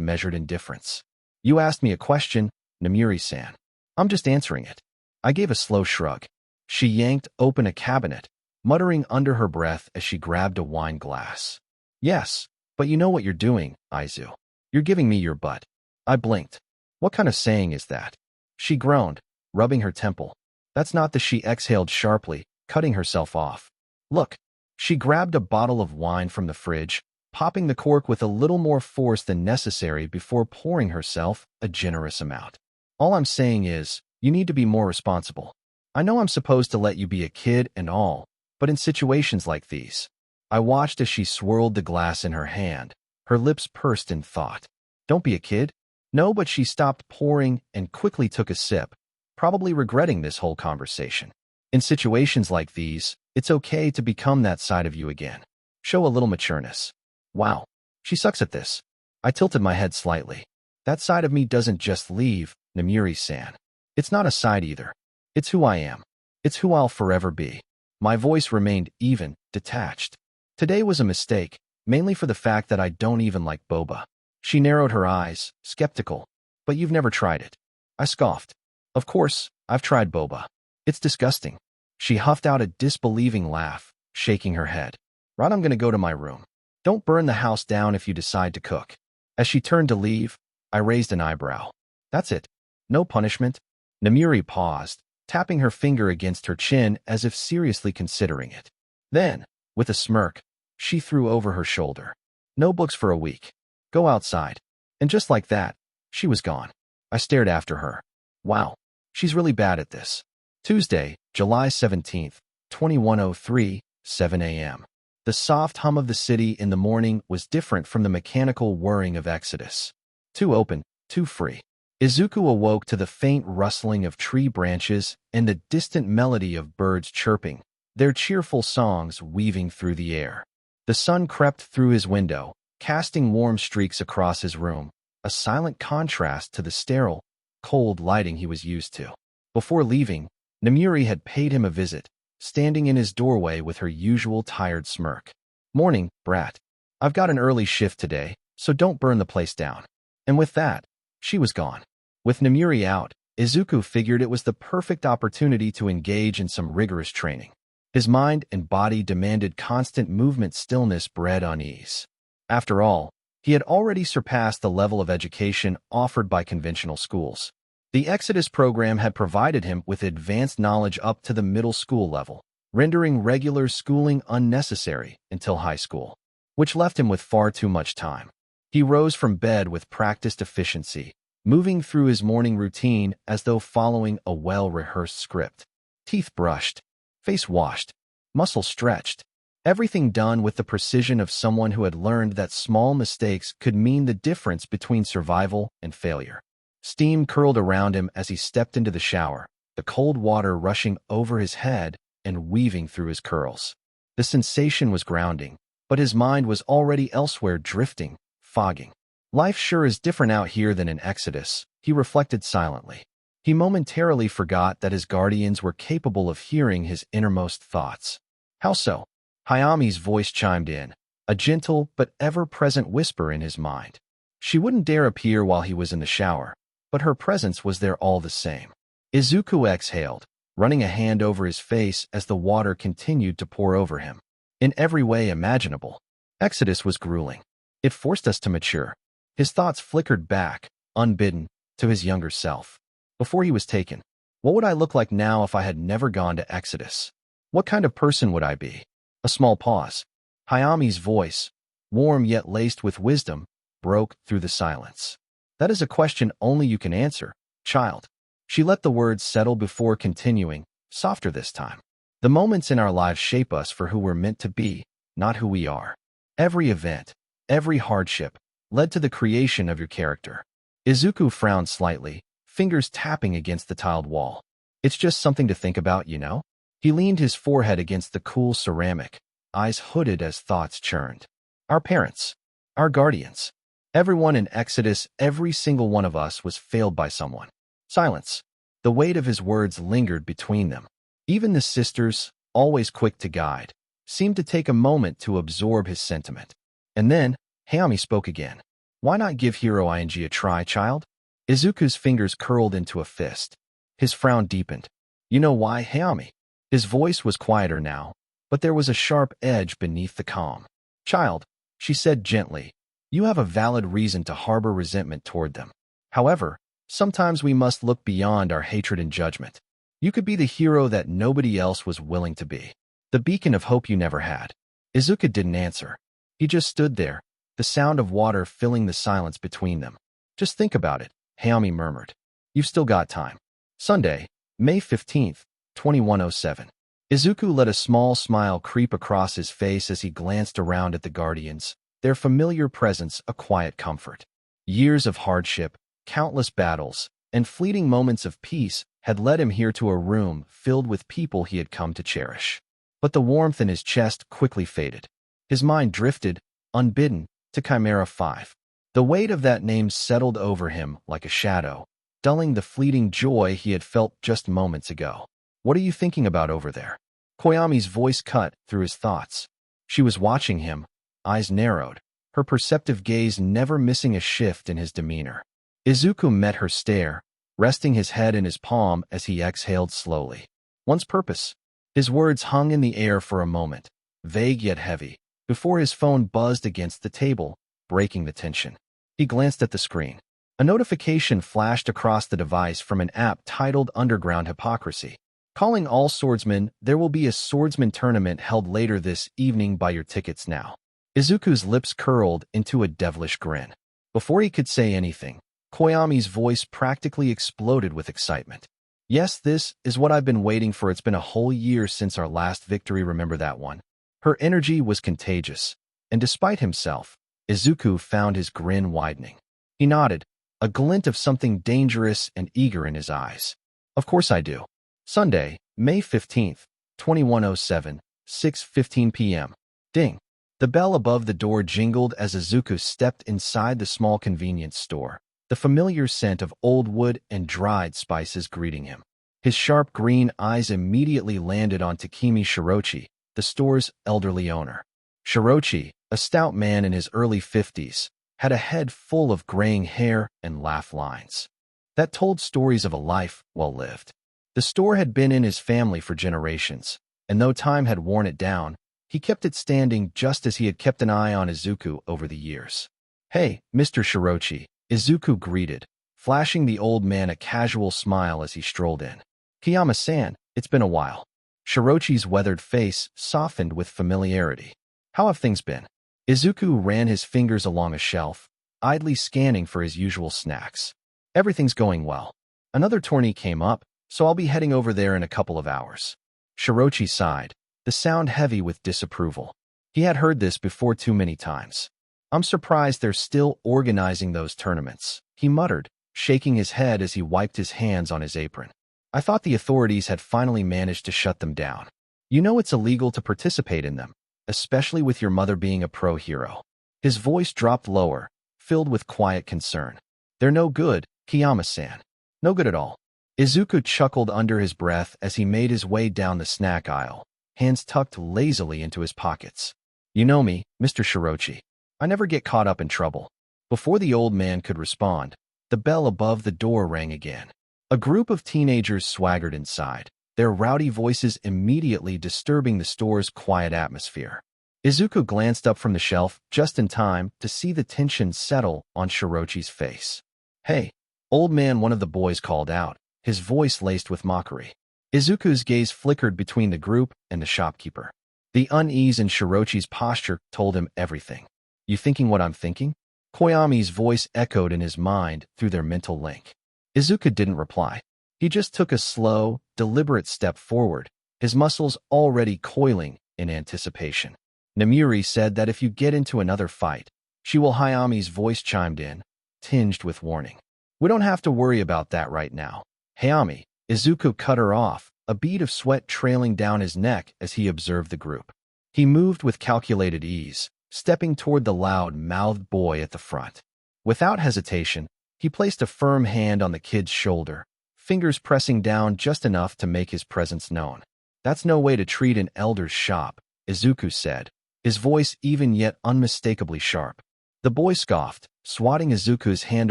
[SPEAKER 2] measured indifference. You asked me a question, Namuri-san. I'm just answering it. I gave a slow shrug. She yanked open a cabinet, muttering under her breath as she grabbed a wine glass. Yes, but you know what you're doing, Izu. You're giving me your butt. I blinked. What kind of saying is that? She groaned, rubbing her temple. That's not the she exhaled sharply, cutting herself off. Look. She grabbed a bottle of wine from the fridge, popping the cork with a little more force than necessary before pouring herself a generous amount. All I'm saying is, you need to be more responsible. I know I'm supposed to let you be a kid and all, but in situations like these. I watched as she swirled the glass in her hand, her lips pursed in thought. Don't be a kid? No, but she stopped pouring and quickly took a sip, probably regretting this whole conversation. In situations like these, it's okay to become that side of you again. Show a little matureness. Wow, she sucks at this. I tilted my head slightly. That side of me doesn't just leave, Namuri-san. It's not a side either. It's who I am. It's who I'll forever be. My voice remained even, detached. Today was a mistake, mainly for the fact that I don't even like boba. She narrowed her eyes, skeptical. But you've never tried it. I scoffed. Of course, I've tried boba. It's disgusting. She huffed out a disbelieving laugh, shaking her head. Right, I'm gonna go to my room. Don't burn the house down if you decide to cook. As she turned to leave, I raised an eyebrow. That's it. No punishment. Namuri paused, tapping her finger against her chin as if seriously considering it. Then, with a smirk, she threw over her shoulder. No books for a week. Go outside. And just like that, she was gone. I stared after her. Wow, she's really bad at this. Tuesday, July 17th, 21:03, 7 a.m. The soft hum of the city in the morning was different from the mechanical whirring of Exodus. Too open, too free. Izuku awoke to the faint rustling of tree branches and the distant melody of birds chirping, their cheerful songs weaving through the air. The sun crept through his window, casting warm streaks across his room, a silent contrast to the sterile, cold lighting he was used to. Before leaving, Namuri had paid him a visit, standing in his doorway with her usual tired smirk. "Morning, brat. I've got an early shift today, so don't burn the place down." And with that, she was gone. With Namuri out, Izuku figured it was the perfect opportunity to engage in some rigorous training. His mind and body demanded constant movement. Stillness bred unease. After all, he had already surpassed the level of education offered by conventional schools. The Exodus program had provided him with advanced knowledge up to the middle school level, rendering regular schooling unnecessary until high school, which left him with far too much time. He rose from bed with practiced efficiency, moving through his morning routine as though following a well-rehearsed script. Teeth brushed, face washed, muscles stretched, everything done with the precision of someone who had learned that small mistakes could mean the difference between survival and failure. Steam curled around him as he stepped into the shower, the cold water rushing over his head and weaving through his curls. The sensation was grounding, but his mind was already elsewhere, drifting, fogging. Life sure is different out here than in Exodus, he reflected silently. He momentarily forgot that his guardians were capable of hearing his innermost thoughts. "How so?" Hayami's voice chimed in, a gentle but ever-present whisper in his mind. She wouldn't dare appear while he was in the shower, but her presence was there all the same. Izuku exhaled, running a hand over his face as the water continued to pour over him. In every way imaginable, Exodus was grueling. It forced us to mature. His thoughts flickered back, unbidden, to his younger self. Before he was taken, what would I look like now if I had never gone to Exodus? What kind of person would I be? A small pause. Hayami's voice, warm yet laced with wisdom, broke through the silence. "That is a question only you can answer, child." She let the words settle before continuing, softer this time. "The moments in our lives shape us for who we're meant to be, not who we are. Every event, every hardship, led to the creation of your character." Izuku frowned slightly, fingers tapping against the tiled wall. "It's just something to think about, you know?" He leaned his forehead against the cool ceramic, eyes hooded as thoughts churned. "Our parents, our guardians, everyone in Exodus, every single one of us was failed by someone." Silence. The weight of his words lingered between them. Even the sisters, always quick to guide, seemed to take a moment to absorb his sentiment. And then, Hayami spoke again. "Why not give Hero Ing a try, child?" Izuku's fingers curled into a fist. His frown deepened. "You know why, Hayami?" His voice was quieter now, but there was a sharp edge beneath the calm. "Child," she said gently, "you have a valid reason to harbor resentment toward them. However, sometimes we must look beyond our hatred and judgment. You could be the hero that nobody else was willing to be. The beacon of hope you never had." Izuku didn't answer. He just stood there, the sound of water filling the silence between them. "Just think about it," Hayami murmured. "You've still got time." Sunday, May 15th, 2107. Izuku let a small smile creep across his face as he glanced around at the guardians, their familiar presence a quiet comfort. Years of hardship, countless battles, and fleeting moments of peace had led him here to a room filled with people he had come to cherish. But the warmth in his chest quickly faded. His mind drifted, unbidden, to Chimera 5. The weight of that name settled over him like a shadow, dulling the fleeting joy he had felt just moments ago. "What are you thinking about over there?" Koyami's voice cut through his thoughts. She was watching him, eyes narrowed, her perceptive gaze never missing a shift in his demeanor. Izuku met her stare, resting his head in his palm as he exhaled slowly. "One's purpose." His words hung in the air for a moment, vague yet heavy, before his phone buzzed against the table, breaking the tension. He glanced at the screen. A notification flashed across the device from an app titled Underground Hypocrisy. "Calling all swordsmen, there will be a swordsman tournament held later this evening. Buy your tickets now." Izuku's lips curled into a devilish grin. Before he could say anything, Koyami's voice practically exploded with excitement. "Yes, this is what I've been waiting for. It's been a whole year since our last victory, remember that one?" Her energy was contagious, and despite himself, Izuku found his grin widening. He nodded, a glint of something dangerous and eager in his eyes. "Of course I do." Sunday, May 15th, 2107, 6:15 p.m. Ding. The bell above the door jingled as Izuku stepped inside the small convenience store, the familiar scent of old wood and dried spices greeting him. His sharp green eyes immediately landed on Takemi Shirochi, the store's elderly owner. Shirochi, a stout man in his early 50s, had a head full of graying hair and laugh lines that told stories of a life well lived. The store had been in his family for generations, and though time had worn it down, he kept it standing just as he had kept an eye on Izuku over the years. "Hey, Mr. Shirochi," Izuku greeted, flashing the old man a casual smile as he strolled in. "Kiyama-san, it's been a while." Shirochi's weathered face softened with familiarity. "How have things been?" Izuku ran his fingers along a shelf, idly scanning for his usual snacks. "Everything's going well. Another tourney came up, so I'll be heading over there in a couple of hours." Shirochi sighed, the sound heavy with disapproval. He had heard this before too many times. "I'm surprised they're still organizing those tournaments," he muttered, shaking his head as he wiped his hands on his apron. "I thought the authorities had finally managed to shut them down. You know it's illegal to participate in them, especially with your mother being a pro hero." His voice dropped lower, filled with quiet concern. "They're no good, Kiyama-san. No good at all." Izuku chuckled under his breath as he made his way down the snack aisle, hands tucked lazily into his pockets. "You know me, Mr. Shirochi. I never get caught up in trouble." Before the old man could respond, the bell above the door rang again. A group of teenagers swaggered inside, their rowdy voices immediately disturbing the store's quiet atmosphere. Izuku glanced up from the shelf just in time to see the tension settle on Shirochi's face. "Hey, old man," one of the boys called out, his voice laced with mockery. Izuku's gaze flickered between the group and the shopkeeper. The unease in Shirochi's posture told him everything. "You thinking what I'm thinking?" Koyami's voice echoed in his mind through their mental link. Izuku didn't reply. He just took a slow, deliberate step forward, his muscles already coiling in anticipation. "Namiri said that if you get into another fight, she will." Hayami's voice chimed in, tinged with warning. "We don't have to worry about that right now." "Hayami," Izuku cut her off, a bead of sweat trailing down his neck as he observed the group. He moved with calculated ease, stepping toward the loud-mouthed boy at the front. Without hesitation, he placed a firm hand on the kid's shoulder, fingers pressing down just enough to make his presence known. "That's no way to treat an elder's shop," Izuku said, his voice even yet unmistakably sharp. The boy scoffed, swatting Izuku's hand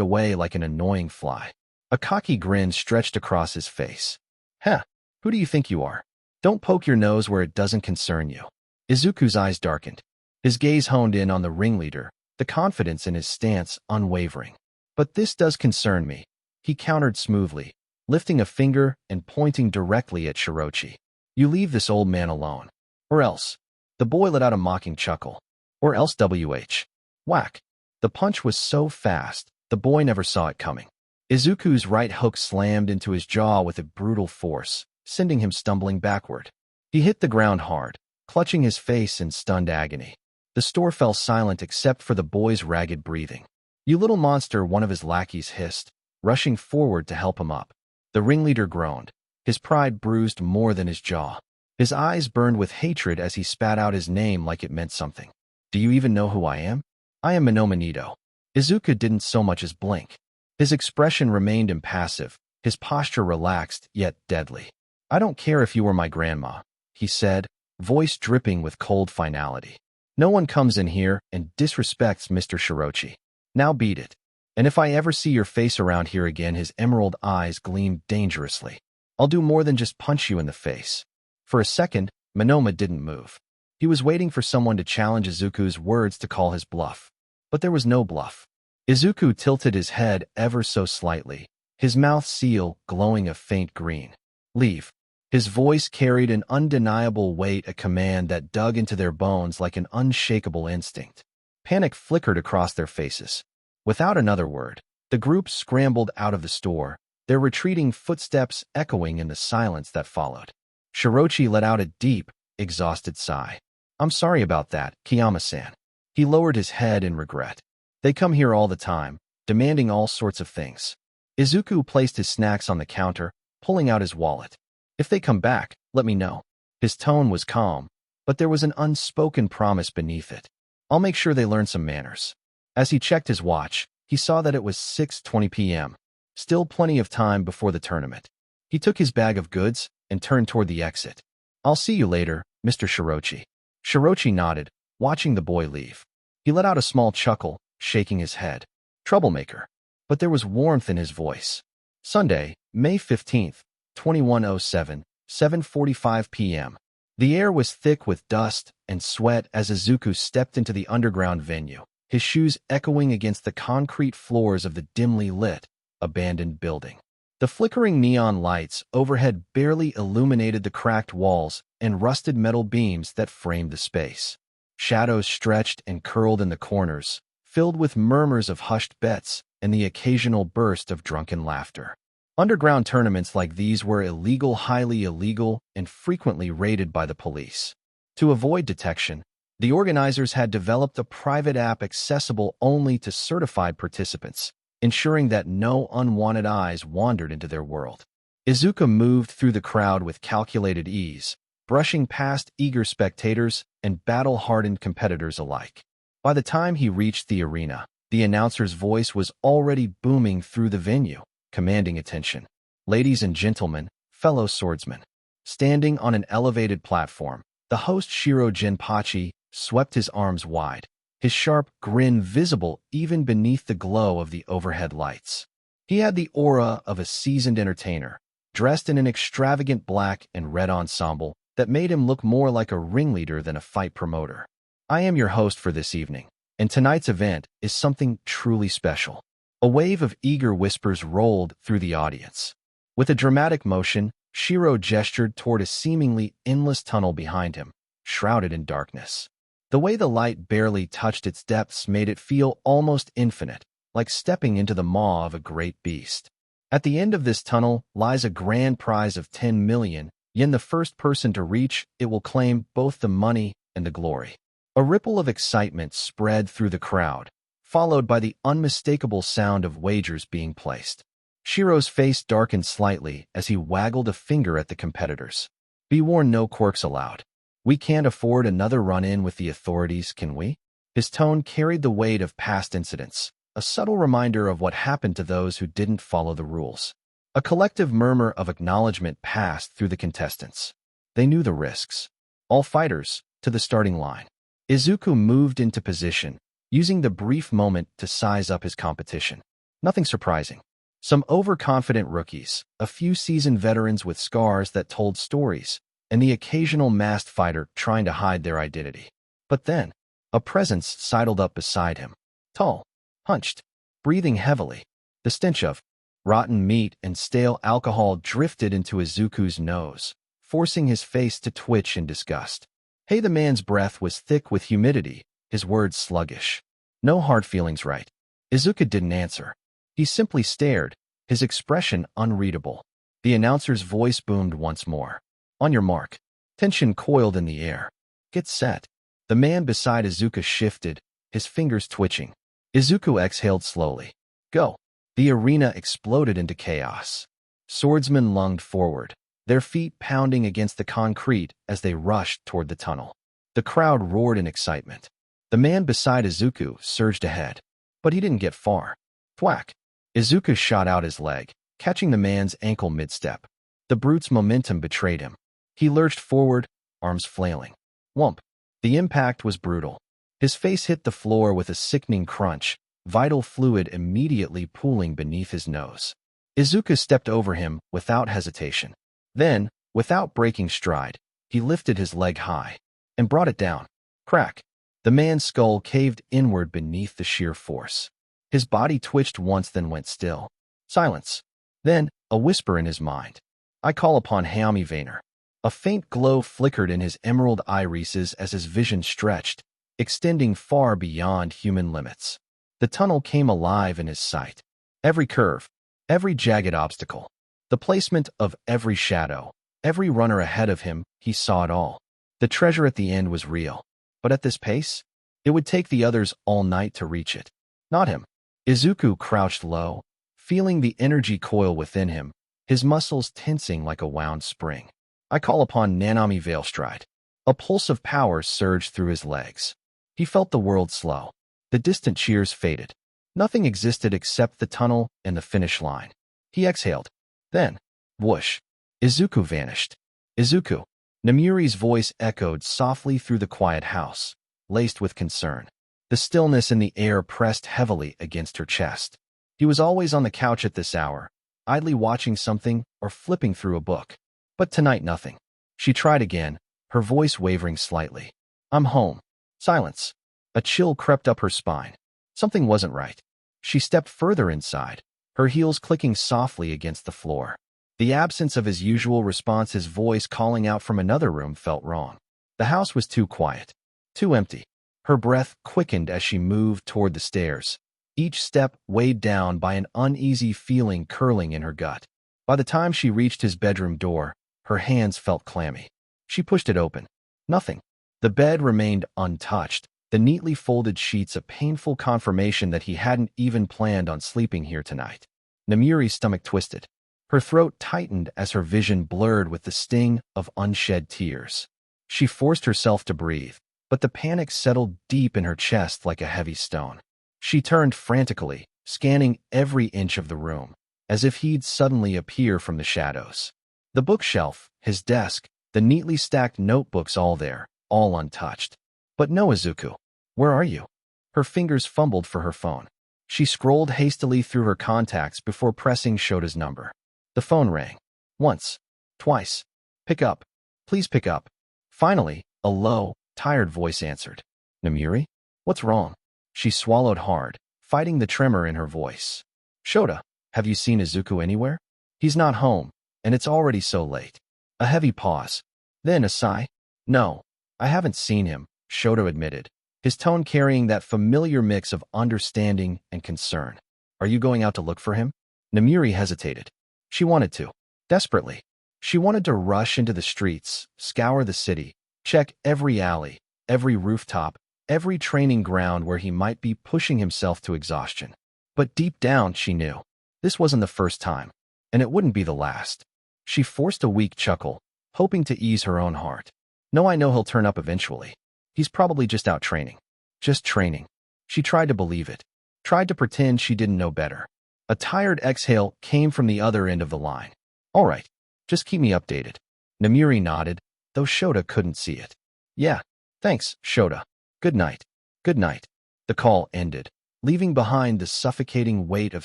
[SPEAKER 2] away like an annoying fly. A cocky grin stretched across his face. "Heh, who do you think you are? Don't poke your nose where it doesn't concern you." Izuku's eyes darkened. His gaze honed in on the ringleader, the confidence in his stance unwavering. "But this does concern me," he countered smoothly, lifting a finger and pointing directly at Shirochi. "You leave this old man alone. Or else." The boy let out a mocking chuckle. "Or else WH. Whack." The punch was so fast, the boy never saw it coming. Izuku's right hook slammed into his jaw with a brutal force, sending him stumbling backward. He hit the ground hard, clutching his face in stunned agony. The store fell silent except for the boy's ragged breathing. "You little monster," one of his lackeys hissed, rushing forward to help him up. The ringleader groaned, his pride bruised more than his jaw. His eyes burned with hatred as he spat out his name like it meant something. "Do you even know who I am?" "I am Minoma Nito." Izuku didn't so much as blink. His expression remained impassive, his posture relaxed yet deadly. "I don't care if you were my grandma," he said, voice dripping with cold finality. "No one comes in here and disrespects Mr. Shirochi. Now beat it. And if I ever see your face around here again," his emerald eyes gleamed dangerously, "I'll do more than just punch you in the face." For a second, Minoma didn't move. He was waiting for someone to challenge Izuku's words to call his bluff. But there was no bluff. Izuku tilted his head ever so slightly, his mouth seal glowing a faint green. "Leave." His voice carried an undeniable weight, a command that dug into their bones like an unshakable instinct. Panic flickered across their faces. Without another word, the group scrambled out of the store, their retreating footsteps echoing in the silence that followed. Shirochi let out a deep, exhausted sigh. "I'm sorry about that, Kiyama-san." He lowered his head in regret. "They come here all the time, demanding all sorts of things." Izuku placed his snacks on the counter, pulling out his wallet. "If they come back, let me know." His tone was calm, but there was an unspoken promise beneath it. "I'll make sure they learn some manners." As he checked his watch, he saw that it was 6:20 p.m. Still plenty of time before the tournament. He took his bag of goods and turned toward the exit. "I'll see you later, Mr. Shirochi." Shirochi nodded, watching the boy leave. He let out a small chuckle, shaking his head. Troublemaker. But there was warmth in his voice. Sunday, May 15th, 2107, 7:45 p.m. The air was thick with dust and sweat as Izuku stepped into the underground venue, his shoes echoing against the concrete floors of the dimly lit, abandoned building. The flickering neon lights overhead barely illuminated the cracked walls and rusted metal beams that framed the space. Shadows stretched and curled in the corners, filled with murmurs of hushed bets and the occasional burst of drunken laughter. Underground tournaments like these were illegal, highly illegal, and frequently raided by the police. To avoid detection, the organizers had developed a private app accessible only to certified participants, ensuring that no unwanted eyes wandered into their world. Izuku moved through the crowd with calculated ease, brushing past eager spectators and battle-hardened competitors alike. By the time he reached the arena, the announcer's voice was already booming through the venue, commanding attention. "Ladies and gentlemen, fellow swordsmen." Standing on an elevated platform, the host Shiro Jinpachi swept his arms wide, his sharp grin visible even beneath the glow of the overhead lights. He had the aura of a seasoned entertainer, dressed in an extravagant black and red ensemble that made him look more like a ringleader than a fight promoter. "I am your host for this evening, and tonight's event is something truly special." A wave of eager whispers rolled through the audience. With a dramatic motion, Shiro gestured toward a seemingly endless tunnel behind him, shrouded in darkness. The way the light barely touched its depths made it feel almost infinite, like stepping into the maw of a great beast. At the end of this tunnel lies a grand prize of 10 million yen. The first person to reach it will claim both the money and the glory. A ripple of excitement spread through the crowd, followed by the unmistakable sound of wagers being placed. Shiro's face darkened slightly as he waggled a finger at the competitors. "Be warned, no quirks allowed. We can't afford another run-in with the authorities, can we?" His tone carried the weight of past incidents, a subtle reminder of what happened to those who didn't follow the rules. A collective murmur of acknowledgement passed through the contestants. They knew the risks. All fighters, to the starting line. Izuku moved into position, using the brief moment to size up his competition. Nothing surprising. Some overconfident rookies, a few seasoned veterans with scars that told stories, and the occasional masked fighter trying to hide their identity. But then, a presence sidled up beside him. Tall, hunched, breathing heavily. The stench of rotten meat and stale alcohol drifted into Izuku's nose, forcing his face to twitch in disgust. Hey, the man's breath was thick with humidity, his words sluggish. "No hard feelings, right?" Izuku didn't answer. He simply stared, his expression unreadable. The announcer's voice boomed once more. "On your mark." Tension coiled in the air. "Get set." The man beside Izuku shifted, his fingers twitching. Izuku exhaled slowly. "Go." The arena exploded into chaos. Swordsmen lunged forward, their feet pounding against the concrete as they rushed toward the tunnel. The crowd roared in excitement. The man beside Izuku surged ahead, but he didn't get far. Thwack! Izuku shot out his leg, catching the man's ankle mid-step. The brute's momentum betrayed him. He lurched forward, arms flailing. Whump! The impact was brutal. His face hit the floor with a sickening crunch, vital fluid immediately pooling beneath his nose. Izuku stepped over him without hesitation. Then, without breaking stride, he lifted his leg high and brought it down. Crack! The man's skull caved inward beneath the sheer force. His body twitched once, then went still. Silence. Then, a whisper in his mind. "I call upon Hayami Vainer." A faint glow flickered in his emerald irises as his vision stretched, extending far beyond human limits. The tunnel came alive in his sight. Every curve, every jagged obstacle, the placement of every shadow, every runner ahead of him, he saw it all. The treasure at the end was real. But at this pace, it would take the others all night to reach it. Not him. Izuku crouched low, feeling the energy coil within him, his muscles tensing like a wound spring. "I call upon Nanami Veilstride." A pulse of power surged through his legs. He felt the world slow. The distant cheers faded. Nothing existed except the tunnel and the finish line. He exhaled. Then, Whoosh. Izuku vanished. Izuku. Namiri's voice echoed softly through the quiet house, laced with concern. The stillness in the air pressed heavily against her chest. He was always on the couch at this hour, idly watching something or flipping through a book. But tonight nothing. She tried again, her voice wavering slightly. I'm home. Silence. A chill crept up her spine. Something wasn't right. She stepped further inside, her heels clicking softly against the floor. The absence of his usual response, his voice calling out from another room, felt wrong. The house was too quiet, too empty. Her breath quickened as she moved toward the stairs, each step weighed down by an uneasy feeling curling in her gut. By the time she reached his bedroom door, her hands felt clammy. She pushed it open. Nothing. The bed remained untouched, the neatly folded sheets a painful confirmation that he hadn't even planned on sleeping here tonight. Namiri's stomach twisted. Her throat tightened as her vision blurred with the sting of unshed tears. She forced herself to breathe, but the panic settled deep in her chest like a heavy stone. She turned frantically, scanning every inch of the room, as if he'd suddenly appear from the shadows. The bookshelf, his desk, the neatly stacked notebooks, all there, all untouched. But no, Izuku. Where are you? Her fingers fumbled for her phone. She scrolled hastily through her contacts before pressing Shota's number. The phone rang. Once. Twice. Pick up. Please pick up. Finally, a low, tired voice answered. Namiri? What's wrong? She swallowed hard, fighting the tremor in her voice. Shota, have you seen Izuku anywhere? He's not home, and it's already so late. A heavy pause. Then a sigh. No, I haven't seen him, Shota admitted, his tone carrying that familiar mix of understanding and concern. Are you going out to look for him? Namiri hesitated. She wanted to. Desperately. She wanted to rush into the streets, scour the city, check every alley, every rooftop, every training ground where he might be pushing himself to exhaustion. But deep down, she knew. This wasn't the first time, and it wouldn't be the last. She forced a weak chuckle, hoping to ease her own heart. No, I know he'll turn up eventually. He's probably just out training. Just training. She tried to believe it, tried to pretend she didn't know better. A tired exhale came from the other end of the line. All right, just keep me updated. Namiri nodded, though Shota couldn't see it. Yeah, thanks, Shota. Good night. Good night. The call ended, leaving behind the suffocating weight of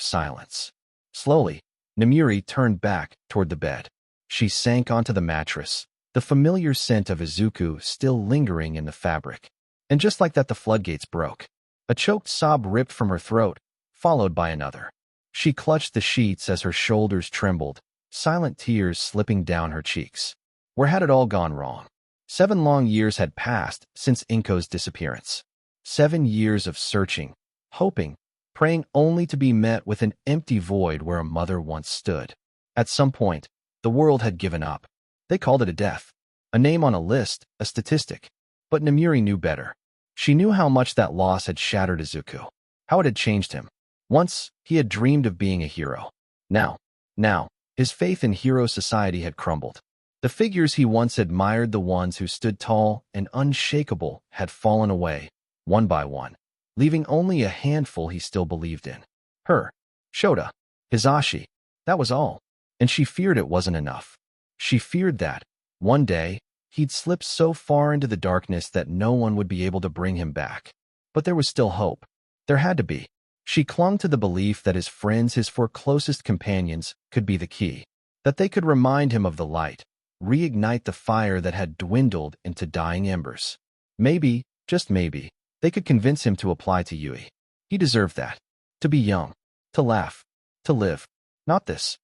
[SPEAKER 2] silence. Slowly, Namiri turned back toward the bed. She sank onto the mattress, the familiar scent of Izuku still lingering in the fabric. And just like that, the floodgates broke. A choked sob ripped from her throat, followed by another. She clutched the sheets as her shoulders trembled, silent tears slipping down her cheeks. Where had it all gone wrong? 7 long years had passed since Inko's disappearance. 7 years of searching, hoping, praying only to be met with an empty void where a mother once stood. At some point, the world had given up. They called it a death. A name on a list, a statistic. But Namiri knew better. She knew how much that loss had shattered Izuku, how it had changed him. Once, he had dreamed of being a hero. Now, his faith in hero society had crumbled. The figures he once admired, the ones who stood tall and unshakable, had fallen away, one by one, leaving only a handful he still believed in. Her, Shota, Hisashi, that was all. And she feared it wasn't enough. She feared that, one day, he'd slip so far into the darkness that no one would be able to bring him back. But there was still hope. There had to be. She clung to the belief that his friends, his 4 closest companions, could be the key, that they could remind him of the light, reignite the fire that had dwindled into dying embers. Maybe, just maybe, they could convince him to apply to Yui. He deserved that. To be young, to laugh, to live. Not this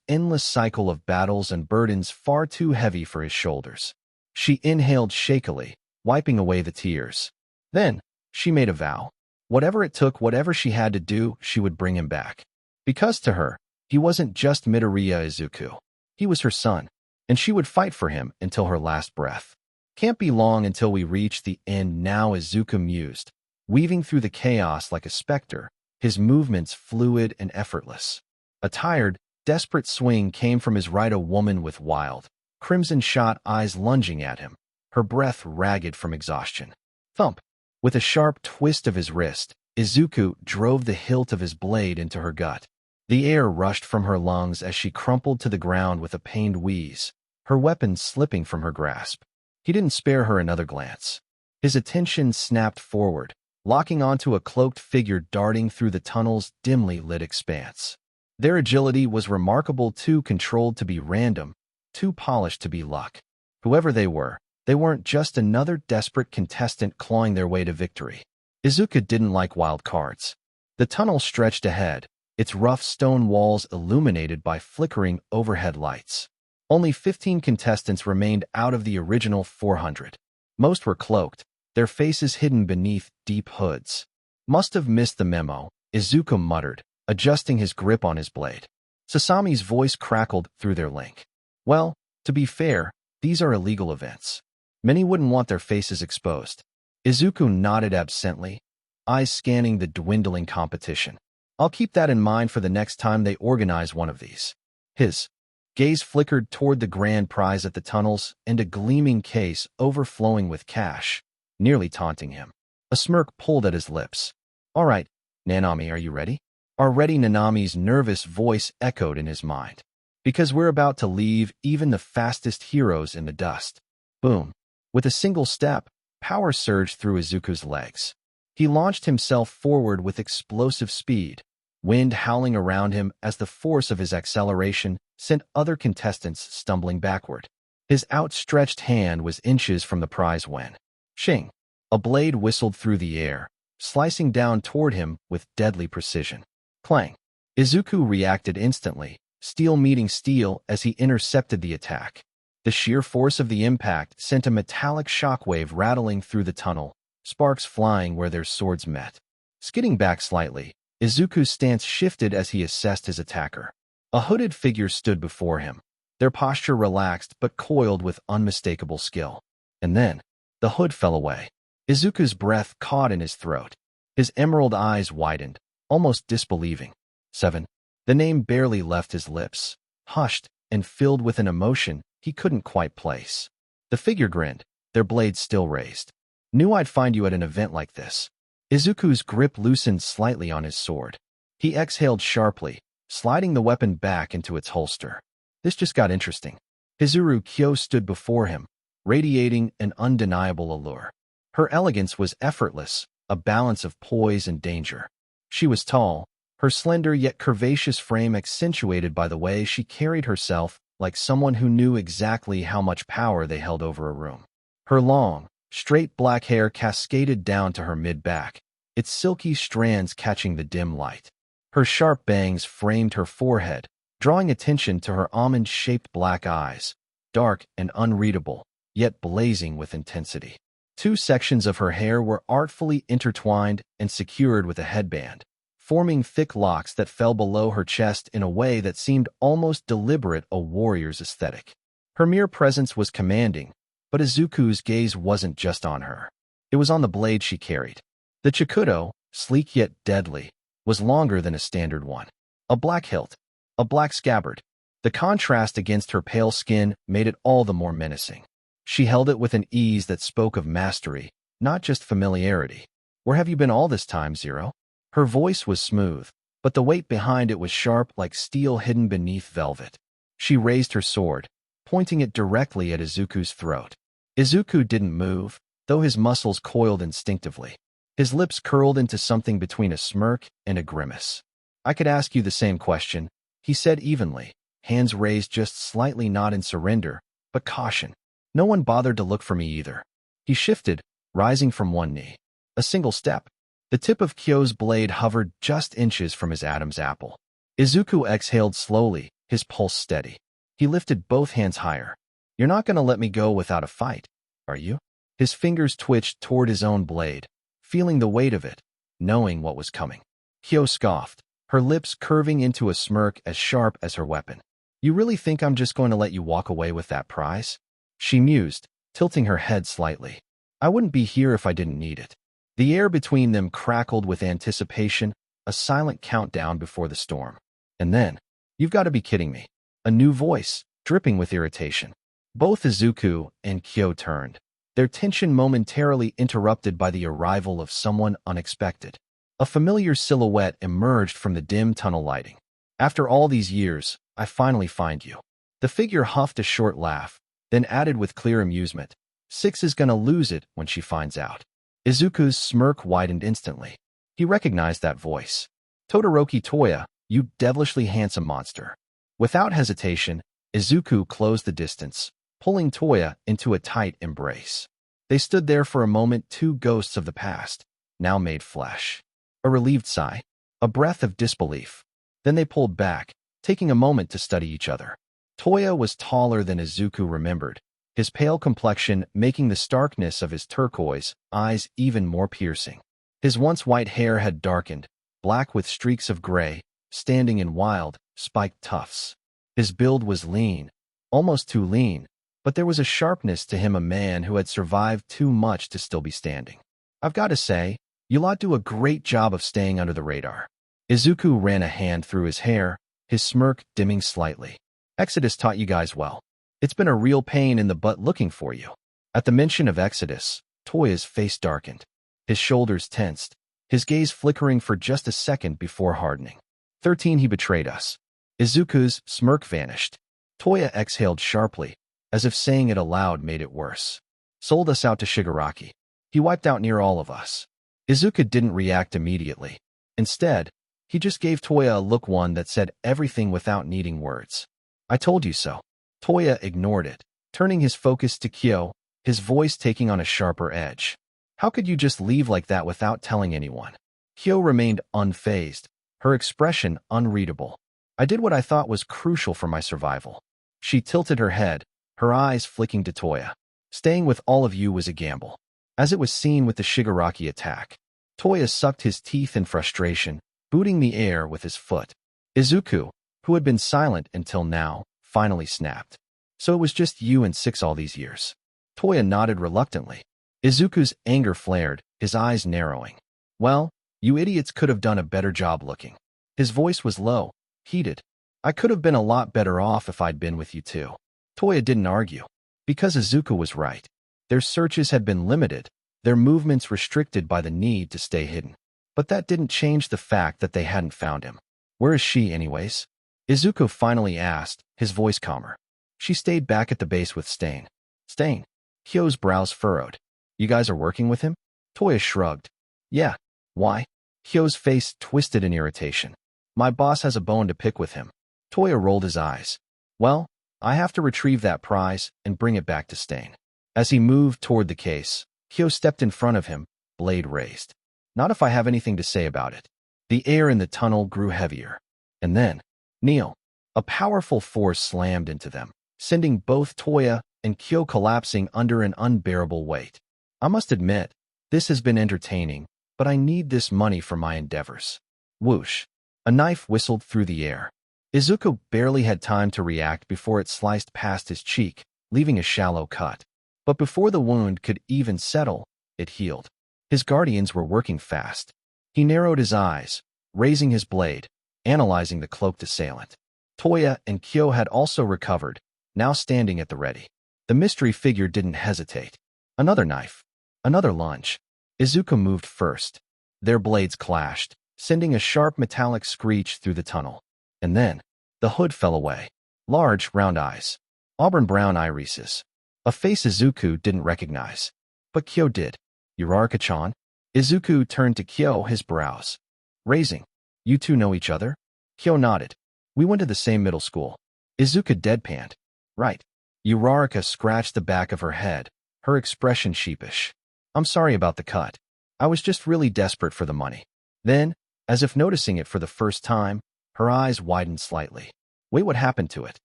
[SPEAKER 2] endless cycle of battles and burdens far too heavy for his shoulders. She inhaled shakily, wiping away the tears. Then, she made a vow. Whatever it took, whatever she had to do, she would bring him back. Because to her, he wasn't just Midoriya Izuku. He was her son, and she would fight for him until her last breath. Can't be long until we reach the end now, Izuku mused, weaving through the chaos like a specter, his movements fluid and effortless. A tired, desperate swing came from his right, a woman with wild, crimson-shot eyes lunging at him, her breath ragged from exhaustion. Thump! With a sharp twist of his wrist, Izuku drove the hilt of his blade into her gut. The air rushed from her lungs as she crumpled to the ground with a pained wheeze, her weapon slipping from her grasp. He didn't spare her another glance. His attention snapped forward, locking onto a cloaked figure darting through the tunnel's dimly lit expanse. Their agility was remarkable, too controlled to be random, too polished to be luck. Whoever they weren't just another desperate contestant clawing their way to victory. Izuku didn't like wild cards. The tunnel stretched ahead, its rough stone walls illuminated by flickering overhead lights. Only 15 contestants remained out of the original 400. Most were cloaked, their faces hidden beneath deep hoods. Must have missed the memo, Izuku muttered, adjusting his grip on his blade. Sasami's voice crackled through their link. Well, to be fair, these are illegal events. Many wouldn't want their faces exposed. Izuku nodded absently, eyes scanning the dwindling competition. I'll keep that in mind for the next time they organize one of these. His gaze flickered toward the grand prize at the tunnels and a gleaming case overflowing with cash, nearly taunting him. A smirk pulled at his lips. All right, Nanami, are you ready? Already Nanami's nervous voice echoed in his mind. Because we're about to leave even the fastest heroes in the dust. Boom. With a single step, power surged through Izuku's legs. He launched himself forward with explosive speed, wind howling around him as the force of his acceleration sent other contestants stumbling backward. His outstretched hand was inches from the prize when, shing, a blade whistled through the air, slicing down toward him with deadly precision. Clang. Izuku reacted instantly, steel meeting steel as he intercepted the attack. The sheer force of the impact sent a metallic shockwave rattling through the tunnel, sparks flying where their swords met. Skidding back slightly, Izuku's stance shifted as he assessed his attacker. A hooded figure stood before him, their posture relaxed but coiled with unmistakable skill. And then, the hood fell away. Izuku's breath caught in his throat. His emerald eyes widened, almost disbelieving. 7. The name barely left his lips, hushed and filled with an emotion he couldn't quite place. The figure grinned, their blades still raised. Knew I'd find you at an event like this. Izuku's grip loosened slightly on his sword. He exhaled sharply, sliding the weapon back into its holster. This just got interesting. Hizuru Kyo stood before him, radiating an undeniable allure. Her elegance was effortless, a balance of poise and danger. She was tall, her slender yet curvaceous frame accentuated by the way she carried herself like someone who knew exactly how much power they held over a room. Her long, straight black hair cascaded down to her mid-back, its silky strands catching the dim light. Her sharp bangs framed her forehead, drawing attention to her almond-shaped black eyes, dark and unreadable, yet blazing with intensity. Two sections of her hair were artfully intertwined and secured with a headband, forming thick locks that fell below her chest in a way that seemed almost deliberate, a warrior's aesthetic. Her mere presence was commanding, but Izuku's gaze wasn't just on her. It was on the blade she carried. The Chikudo, sleek yet deadly, was longer than a standard one. A black hilt, a black scabbard. The contrast against her pale skin made it all the more menacing. She held it with an ease that spoke of mastery, not just familiarity. Where have you been all this time, Zero? Her voice was smooth, but the weight behind it was sharp like steel hidden beneath velvet. She raised her sword, pointing it directly at Izuku's throat. Izuku didn't move, though his muscles coiled instinctively. His lips curled into something between a smirk and a grimace. I could ask you the same question, he said evenly, hands raised just slightly, not in surrender, but caution. No one bothered to look for me either. He shifted, rising from one knee. A single step. The tip of Kyo's blade hovered just inches from his Adam's apple. Izuku exhaled slowly, his pulse steady. He lifted both hands higher. You're not going to let me go without a fight, are you? His fingers twitched toward his own blade, feeling the weight of it, knowing what was coming. Kyo scoffed, her lips curving into a smirk as sharp as her weapon. You really think I'm just going to let you walk away with that prize? She mused, tilting her head slightly. I wouldn't be here if I didn't need it. The air between them crackled with anticipation, a silent countdown before the storm. And then, you've got to be kidding me. A new voice, dripping with irritation. Both Izuku and Kyo turned, their tension momentarily interrupted by the arrival of someone unexpected. A familiar silhouette emerged from the dim tunnel lighting. After all these years, I finally find you. The figure huffed a short laugh, then added with clear amusement, 6 is gonna lose it when she finds out. Izuku's smirk widened instantly. He recognized that voice. Todoroki Toya, you devilishly handsome monster. Without hesitation, Izuku closed the distance, pulling Toya into a tight embrace. They stood there for a moment, 2 ghosts of the past, now made flesh. A relieved sigh, a breath of disbelief. Then they pulled back, taking a moment to study each other. Toya was taller than Izuku remembered, his pale complexion making the starkness of his turquoise eyes even more piercing. His once white hair had darkened, black with streaks of gray, standing in wild, spiked tufts. His build was lean, almost too lean, but there was a sharpness to him, a man who had survived too much to still be standing. I've got to say, you lot do a great job of staying under the radar. Izuku ran a hand through his hair, his smirk dimming slightly. Exodus taught you guys well. It's been a real pain in the butt looking for you. At the mention of Exodus, Toya's face darkened. His shoulders tensed, his gaze flickering for just a second before hardening. 13 He betrayed us. Izuku's smirk vanished. Toya exhaled sharply, as if saying it aloud made it worse. Sold us out to Shigaraki. He wiped out near all of us. Izuku didn't react immediately. Instead, he just gave Toya a look, one that said everything without needing words. I told you so. Toya ignored it, turning his focus to Kyo, his voice taking on a sharper edge. How could you just leave like that without telling anyone? Kyo remained unfazed, her expression unreadable. I did what I thought was crucial for my survival. She tilted her head, her eyes flicking to Toya. Staying with all of you was a gamble, as it was seen with the Shigaraki attack. Toya sucked his teeth in frustration, booting the air with his foot. Izuku, who had been silent until now, finally snapped. So it was just you and 6 all these years. Toya nodded reluctantly. Izuku's anger flared, his eyes narrowing. Well, you idiots could have done a better job looking. His voice was low, heated. I could have been a lot better off if I'd been with you too. Toya didn't argue. Because Izuku was right. Their searches had been limited, their movements restricted by the need to stay hidden. But that didn't change the fact that they hadn't found him. Where is she, anyways? Izuku finally asked, his voice calmer. She stayed back at the base with Stain. Stain? Kyo's brows furrowed. You guys are working with him? Toya shrugged. Yeah. Why? Kyo's face twisted in irritation. My boss has a bone to pick with him. Toya rolled his eyes. Well, I have to retrieve that prize and bring it back to Stain. As he moved toward the case, Kyo stepped in front of him, blade raised. Not if I have anything to say about it. The air in the tunnel grew heavier. And then, kneel. A powerful force slammed into them, sending both Toya and Kyo collapsing under an unbearable weight. I must admit, this has been entertaining, but I need this money for my endeavors. Whoosh. A knife whistled through the air. Izuku barely had time to react before it sliced past his cheek, leaving a shallow cut. But before the wound could even settle, it healed. His guardians were working fast. He narrowed his eyes, raising his blade, analyzing the cloaked assailant. Toya and Kyo had also recovered, now standing at the ready. The mystery figure didn't hesitate. Another knife. Another lunge. Izuku moved first. Their blades clashed, sending a sharp metallic screech through the tunnel. And then, the hood fell away. Large, round eyes. Auburn-brown irises. A face Izuku didn't recognize. But Kyo did. Uraraka-chan? Izuku turned to Kyo, his brows raising. You two know each other? Kyo nodded. We went to the same middle school. Izuku deadpanned. Right. Uraraka scratched the back of her head, her expression sheepish. I'm sorry about the cut. I was just really desperate for the money. Then, as if noticing it for the first time, her eyes widened slightly. Wait, what happened to it?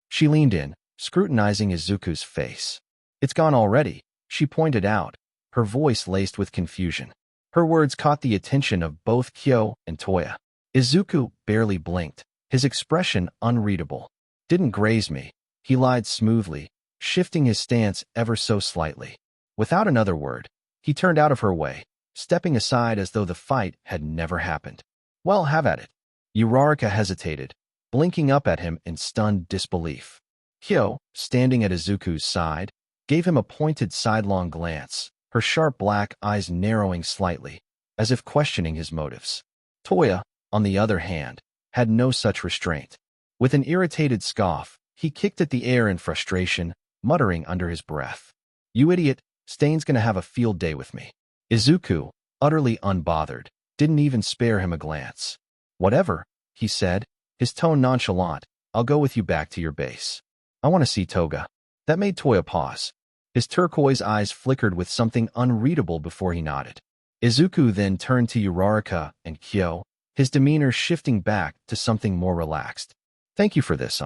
[SPEAKER 2] She leaned in, scrutinizing Izuku's face. It's gone already, she pointed out, her voice laced with confusion. Her words caught the attention of both Kyo and Toya. Izuku barely blinked, his expression unreadable. Didn't graze me, he lied smoothly, shifting his stance ever so slightly. Without another word, he turned out of her way, stepping aside as though the fight had never happened. Well, have at it. Uraraka hesitated, blinking up at him in stunned disbelief. Kyo, standing at Izuku's side, gave him a pointed sidelong glance, her sharp black eyes narrowing slightly, as if questioning his motives. Toya, on the other hand, had no such restraint. With an irritated scoff, he kicked at the air in frustration, muttering under his breath, "You idiot, Stain's gonna have a field day with me." Izuku, utterly unbothered, didn't even spare him a glance. "Whatever," he said, his tone nonchalant, "I'll go with you back to your base. I want to see Toga." That made Toya pause. His turquoise eyes flickered with something unreadable before he nodded. Izuku then turned to Uraraka and Kyo, his demeanor shifting back to something more relaxed. "Thank you for this,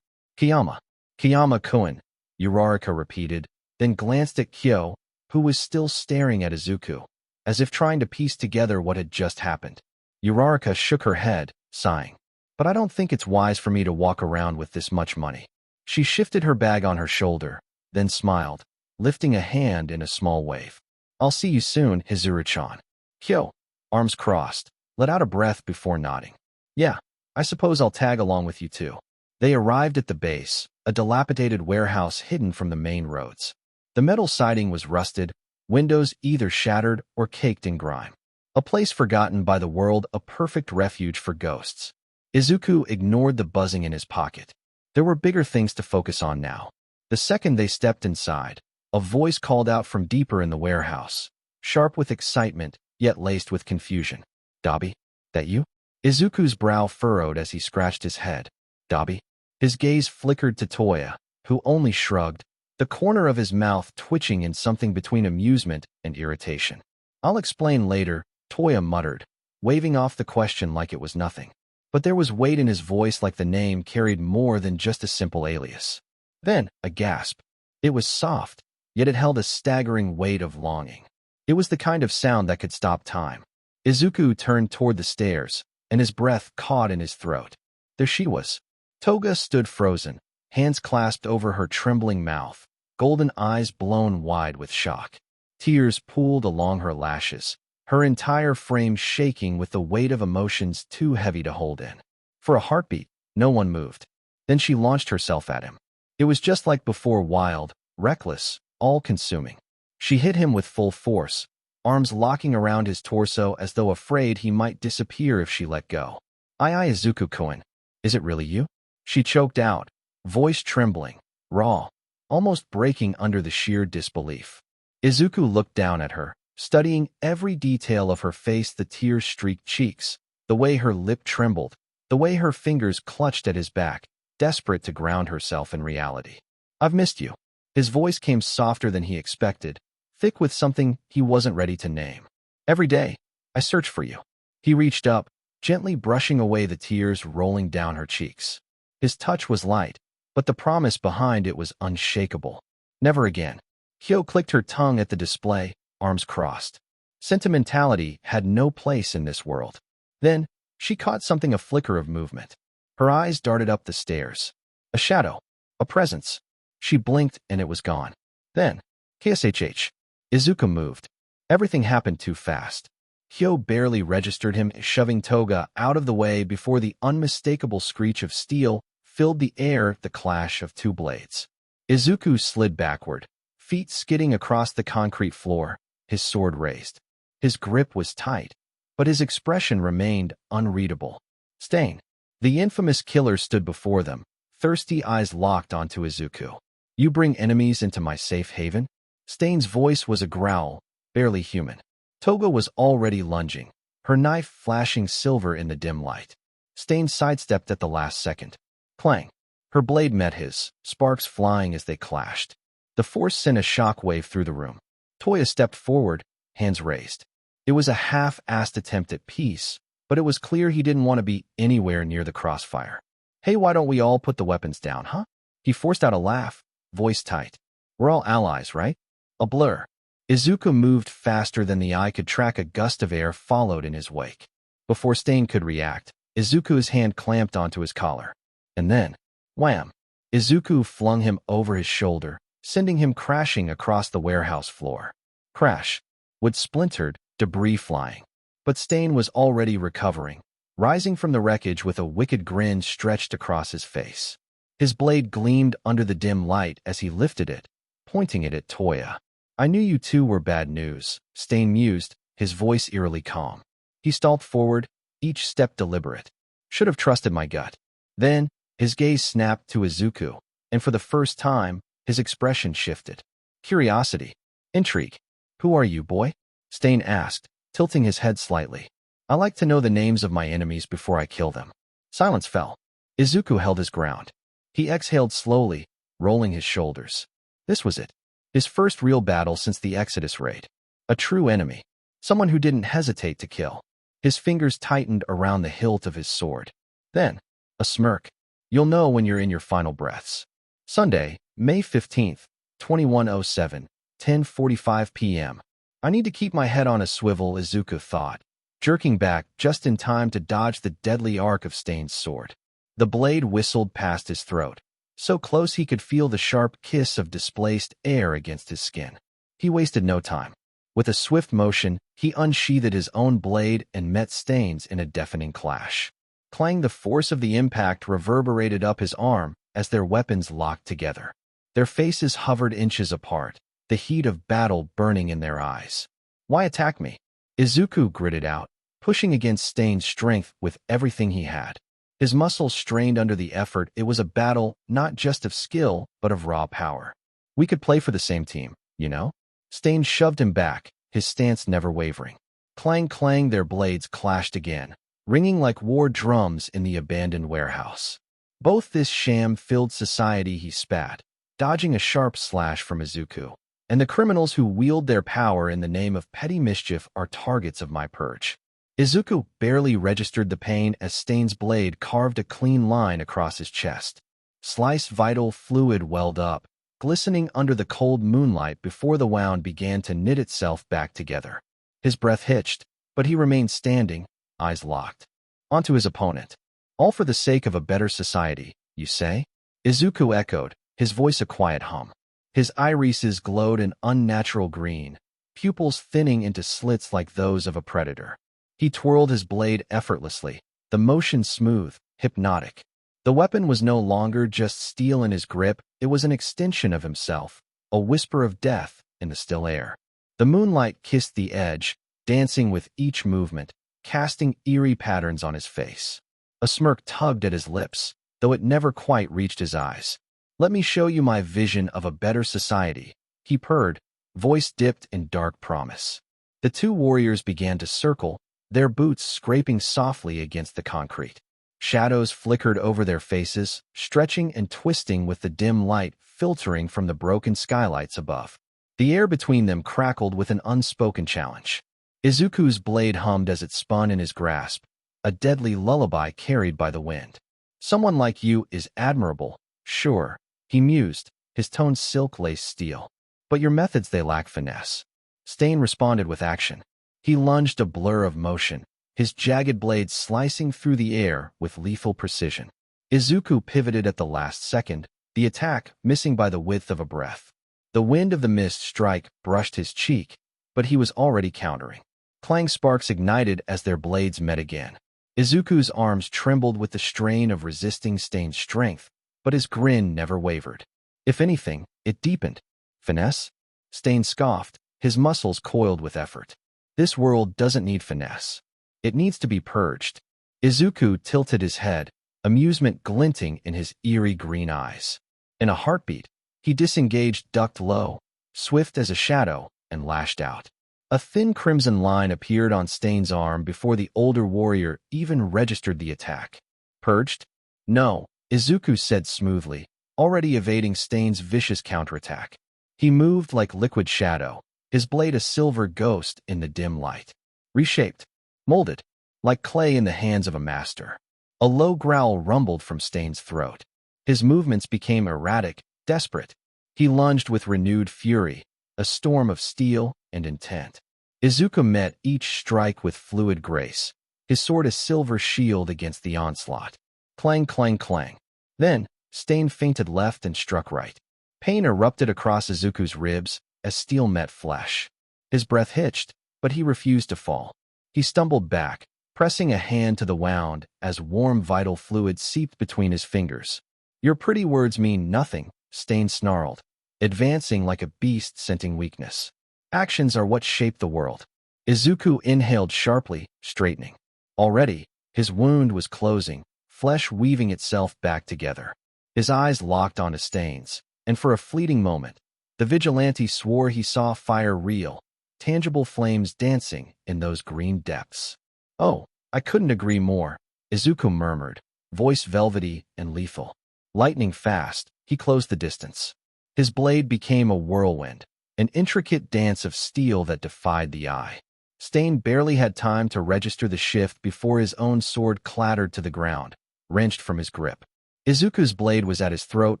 [SPEAKER 2] Kiyama." "Kiyama-kun," Uraraka repeated, then glanced at Kyo, who was still staring at Izuku, as if trying to piece together what had just happened. Uraraka shook her head, sighing. "But I don't think it's wise for me to walk around with this much money." She shifted her bag on her shoulder, then smiled, lifting a hand in a small wave. "I'll see you soon, Hizuru-chan." Kyo, arms crossed, let out a breath before nodding. "Yeah, I suppose I'll tag along with you too." They arrived at the base, a dilapidated warehouse hidden from the main roads. The metal siding was rusted, windows either shattered or caked in grime. A place forgotten by the world, a perfect refuge for ghosts. Izuku ignored the buzzing in his pocket. There were bigger things to focus on now. The second they stepped inside, a voice called out from deeper in the warehouse, sharp with excitement, yet laced with confusion. "Dabi, that you?" Izuku's brow furrowed as he scratched his head. "Dabi?" His gaze flickered to Toya, who only shrugged, the corner of his mouth twitching in something between amusement and irritation. "I'll explain later," Toya muttered, waving off the question like it was nothing. But there was weight in his voice, like the name carried more than just a simple alias. Then, a gasp. It was soft, yet it held a staggering weight of longing. It was the kind of sound that could stop time. Izuku turned toward the stairs, and his breath caught in his throat. There she was. Toga stood frozen, hands clasped over her trembling mouth, golden eyes blown wide with shock. Tears pooled along her lashes, her entire frame shaking with the weight of emotions too heavy to hold in. For a heartbeat, no one moved. Then she launched herself at him. It was just like before, wild, reckless, all-consuming. She hit him with full force, arms locking around his torso as though afraid he might disappear if she let go. "Ai Izuku-kun, is it really you?" She choked out, voice trembling, raw, almost breaking under the sheer disbelief. Izuku looked down at her, studying every detail of her face, the tear-streaked cheeks, the way her lip trembled, the way her fingers clutched at his back, desperate to ground herself in reality. "I've missed you." His voice came softer than he expected, thick with something he wasn't ready to name. "Every day, I search for you." He reached up, gently brushing away the tears rolling down her cheeks. His touch was light, but the promise behind it was unshakable. "Never again." Kyo clicked her tongue at the display, arms crossed. Sentimentality had no place in this world. Then, she caught something, a flicker of movement. Her eyes darted up the stairs. A shadow. A presence. She blinked and it was gone. Then, KSHH. Izuku moved. Everything happened too fast. Kyo barely registered him, shoving Toga out of the way before the unmistakable screech of steel filled the air, the clash of two blades. Izuku slid backward, feet skidding across the concrete floor, his sword raised. His grip was tight, but his expression remained unreadable. Stain. The infamous killer stood before them, thirsty eyes locked onto Izuku. "You bring enemies into my safe haven?" Stain's voice was a growl, barely human. Toga was already lunging, her knife flashing silver in the dim light. Stain sidestepped at the last second. Clang. Her blade met his, sparks flying as they clashed. The force sent a shockwave through the room. Toya stepped forward, hands raised. It was a half-assed attempt at peace, but it was clear he didn't want to be anywhere near the crossfire. "Hey, why don't we all put the weapons down, huh?" He forced out a laugh, voice tight. "We're all allies, right?" A blur. Izuku moved faster than the eye could track. A gust of air followed in his wake. Before Stain could react, Izuku's hand clamped onto his collar. And then, wham! Izuku flung him over his shoulder, sending him crashing across the warehouse floor. Crash. Wood splintered, debris flying. But Stain was already recovering, rising from the wreckage with a wicked grin stretched across his face. His blade gleamed under the dim light as he lifted it, pointing it at Toya. "I knew you two were bad news," Stain mused, his voice eerily calm. He stalked forward, each step deliberate. Should have trusted my gut. Then, his gaze snapped to Izuku, and for the first time, his expression shifted. Curiosity. Intrigue. Who are you, boy? Stain asked, tilting his head slightly. I like to know the names of my enemies before I kill them. Silence fell. Izuku held his ground. He exhaled slowly, rolling his shoulders. This was it. His first real battle since the Exodus raid. A true enemy. Someone who didn't hesitate to kill. His fingers tightened around the hilt of his sword. Then, a smirk. You'll know when you're in your final breaths. Sunday, May 15th, 2107, 10:45 p.m. I need to keep my head on a swivel, Izuku thought, jerking back just in time to dodge the deadly arc of Stain's sword. The blade whistled past his throat, so close he could feel the sharp kiss of displaced air against his skin. He wasted no time. With a swift motion, he unsheathed his own blade and met Stain's in a deafening clash. Clang! The force of the impact reverberated up his arm as their weapons locked together. Their faces hovered inches apart, the heat of battle burning in their eyes. Why attack me? Izuku gritted out, pushing against Stain's strength with everything he had. His muscles strained under the effort. It was a battle not just of skill, but of raw power. We could play for the same team, you know? Stain shoved him back, his stance never wavering. Clang, clang, their blades clashed again, ringing like war drums in the abandoned warehouse. Both this sham-filled society, he spat, dodging a sharp slash from Izuku, and the criminals who wield their power in the name of petty mischief are targets of my purge. Izuku barely registered the pain as Stain's blade carved a clean line across his chest. Sliced vital fluid welled up, glistening under the cold moonlight before the wound began to knit itself back together. His breath hitched, but he remained standing, eyes locked. Onto his opponent. All for the sake of a better society, you say? Izuku echoed, his voice a quiet hum. His irises glowed an unnatural green, pupils thinning into slits like those of a predator. He twirled his blade effortlessly, the motion smooth, hypnotic. The weapon was no longer just steel in his grip, it was an extension of himself, a whisper of death in the still air. The moonlight kissed the edge, dancing with each movement, casting eerie patterns on his face. A smirk tugged at his lips, though it never quite reached his eyes. Let me show you my vision of a better society, he purred, voice dipped in dark promise. The two warriors began to circle, their boots scraping softly against the concrete. Shadows flickered over their faces, stretching and twisting with the dim light filtering from the broken skylights above. The air between them crackled with an unspoken challenge. Izuku's blade hummed as it spun in his grasp, a deadly lullaby carried by the wind. Someone like you is admirable, sure, he mused, his tone silk-laced steel. But your methods, they lack finesse. Stain responded with action. He lunged, a blur of motion, his jagged blade slicing through the air with lethal precision. Izuku pivoted at the last second, the attack missing by the width of a breath. The wind of the mist strike brushed his cheek, but he was already countering. Clang! Sparks ignited as their blades met again. Izuku's arms trembled with the strain of resisting Stain's strength, but his grin never wavered. If anything, it deepened. Finesse? Stain scoffed, his muscles coiled with effort. This world doesn't need finesse. It needs to be purged. Izuku tilted his head, amusement glinting in his eerie green eyes. In a heartbeat, he disengaged, ducked low, swift as a shadow, and lashed out. A thin crimson line appeared on Stain's arm before the older warrior even registered the attack. Purged? No, Izuku said smoothly, already evading Stain's vicious counterattack. He moved like liquid shadow, his blade a silver ghost in the dim light. Reshaped. Molded, like clay in the hands of a master. A low growl rumbled from Stain's throat. His movements became erratic, desperate. He lunged with renewed fury, a storm of steel and intent. Izuku met each strike with fluid grace, his sword a silver shield against the onslaught. Clang, clang, clang. Then, Stain feinted left and struck right. Pain erupted across Izuku's ribs as steel met flesh. His breath hitched, but he refused to fall. He stumbled back, pressing a hand to the wound as warm vital fluid seeped between his fingers. Your pretty words mean nothing, Stain snarled, advancing like a beast scenting weakness. Actions are what shape the world. Izuku inhaled sharply, straightening. Already, His wound was closing, flesh weaving itself back together. His eyes locked onto Stain's, and for a fleeting moment, the vigilante swore he saw fire real, tangible flames dancing in those green depths. "Oh, I couldn't agree more," Izuku murmured, voice velvety and lethal. Lightning fast, he closed the distance. His blade became a whirlwind, an intricate dance of steel that defied the eye. Stain barely had time to register the shift before his own sword clattered to the ground, wrenched from his grip. Izuku's blade was at his throat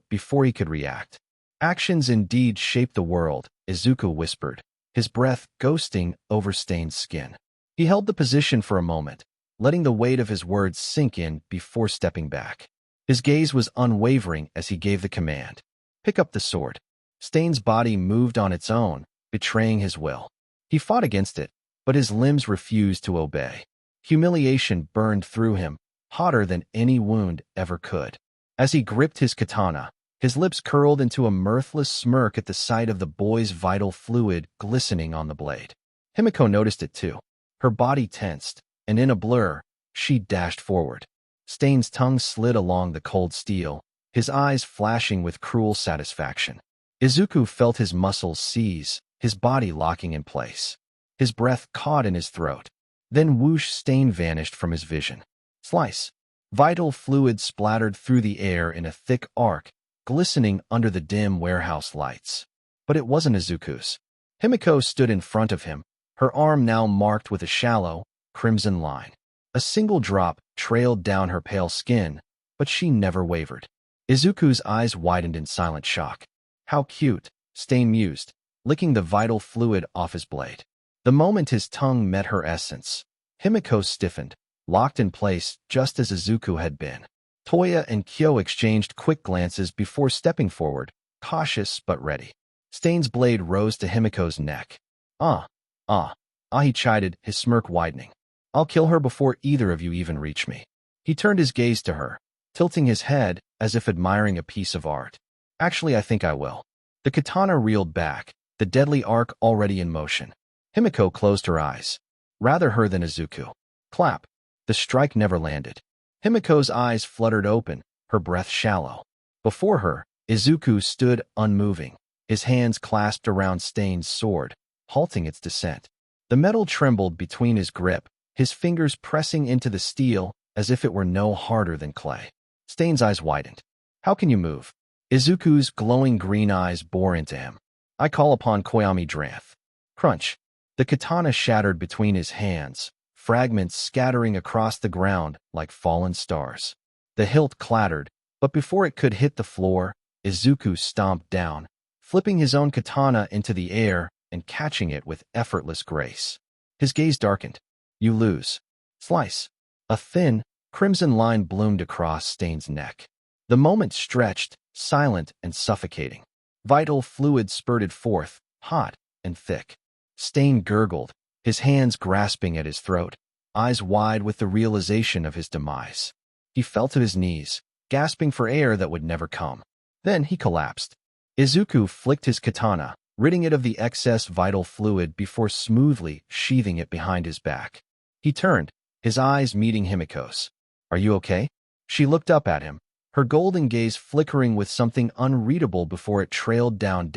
[SPEAKER 2] before he could react. "Actions indeed shape the world," Izuku whispered, his breath ghosting over Stain's skin. He held the position for a moment, letting the weight of his words sink in before stepping back. His gaze was unwavering as he gave the command. "Pick up the sword." Stain's body moved on its own, betraying his will. He fought against it, but his limbs refused to obey. Humiliation burned through him, hotter than any wound ever could. As he gripped his katana, his lips curled into a mirthless smirk at the sight of the boy's vital fluid glistening on the blade. Himiko noticed it too. Her body tensed, and in a blur, she dashed forward. Stain's tongue slid along the cold steel, his eyes flashing with cruel satisfaction. Izuku felt his muscles seize, his body locking in place. His breath caught in his throat. Then whoosh, Stain vanished from his vision. Slice. Vital fluid splattered through the air in a thick arc, glistening under the dim warehouse lights. But it wasn't Izuku's. Himiko stood in front of him, her arm now marked with a shallow, crimson line. A single drop trailed down her pale skin, but she never wavered. Izuku's eyes widened in silent shock. "How cute," Stain mused, licking the vital fluid off his blade. The moment his tongue met her essence, Himiko stiffened, locked in place just as Izuku had been. Toya and Kyo exchanged quick glances before stepping forward, cautious but ready. Stain's blade rose to Himiko's neck. He chided, his smirk widening. "I'll kill her before either of you even reach me." He turned his gaze to her, tilting his head as if admiring a piece of art. "Actually, I think I will." The katana reeled back, the deadly arc already in motion. Himiko closed her eyes. Rather her than Izuku. Clap. The strike never landed. Himiko's eyes fluttered open, her breath shallow. Before her, Izuku stood unmoving, his hands clasped around Stain's sword, halting its descent. The metal trembled between his grip, his fingers pressing into the steel as if it were no harder than clay. Stain's eyes widened. "How can you move?" Izuku's glowing green eyes bore into him. "I call upon Koyami Dranth." Crunch. The katana shattered between his hands, fragments scattering across the ground like fallen stars. The hilt clattered, but before it could hit the floor, Izuku stomped down, flipping his own katana into the air and catching it with effortless grace. His gaze darkened. "You lose." Slice. A thin, crimson line bloomed across Stain's neck. The moment stretched, silent and suffocating. Vital fluid spurted forth, hot and thick. Stain gurgled, his hands grasping at his throat, eyes wide with the realization of his demise. He fell to his knees, gasping for air that would never come. Then he collapsed. Izuku flicked his katana, ridding it of the excess vital fluid before smoothly sheathing it behind his back. He turned, his eyes meeting Himiko's. "Are you okay?" She looked up at him, her golden gaze flickering with something unreadable before it trailed down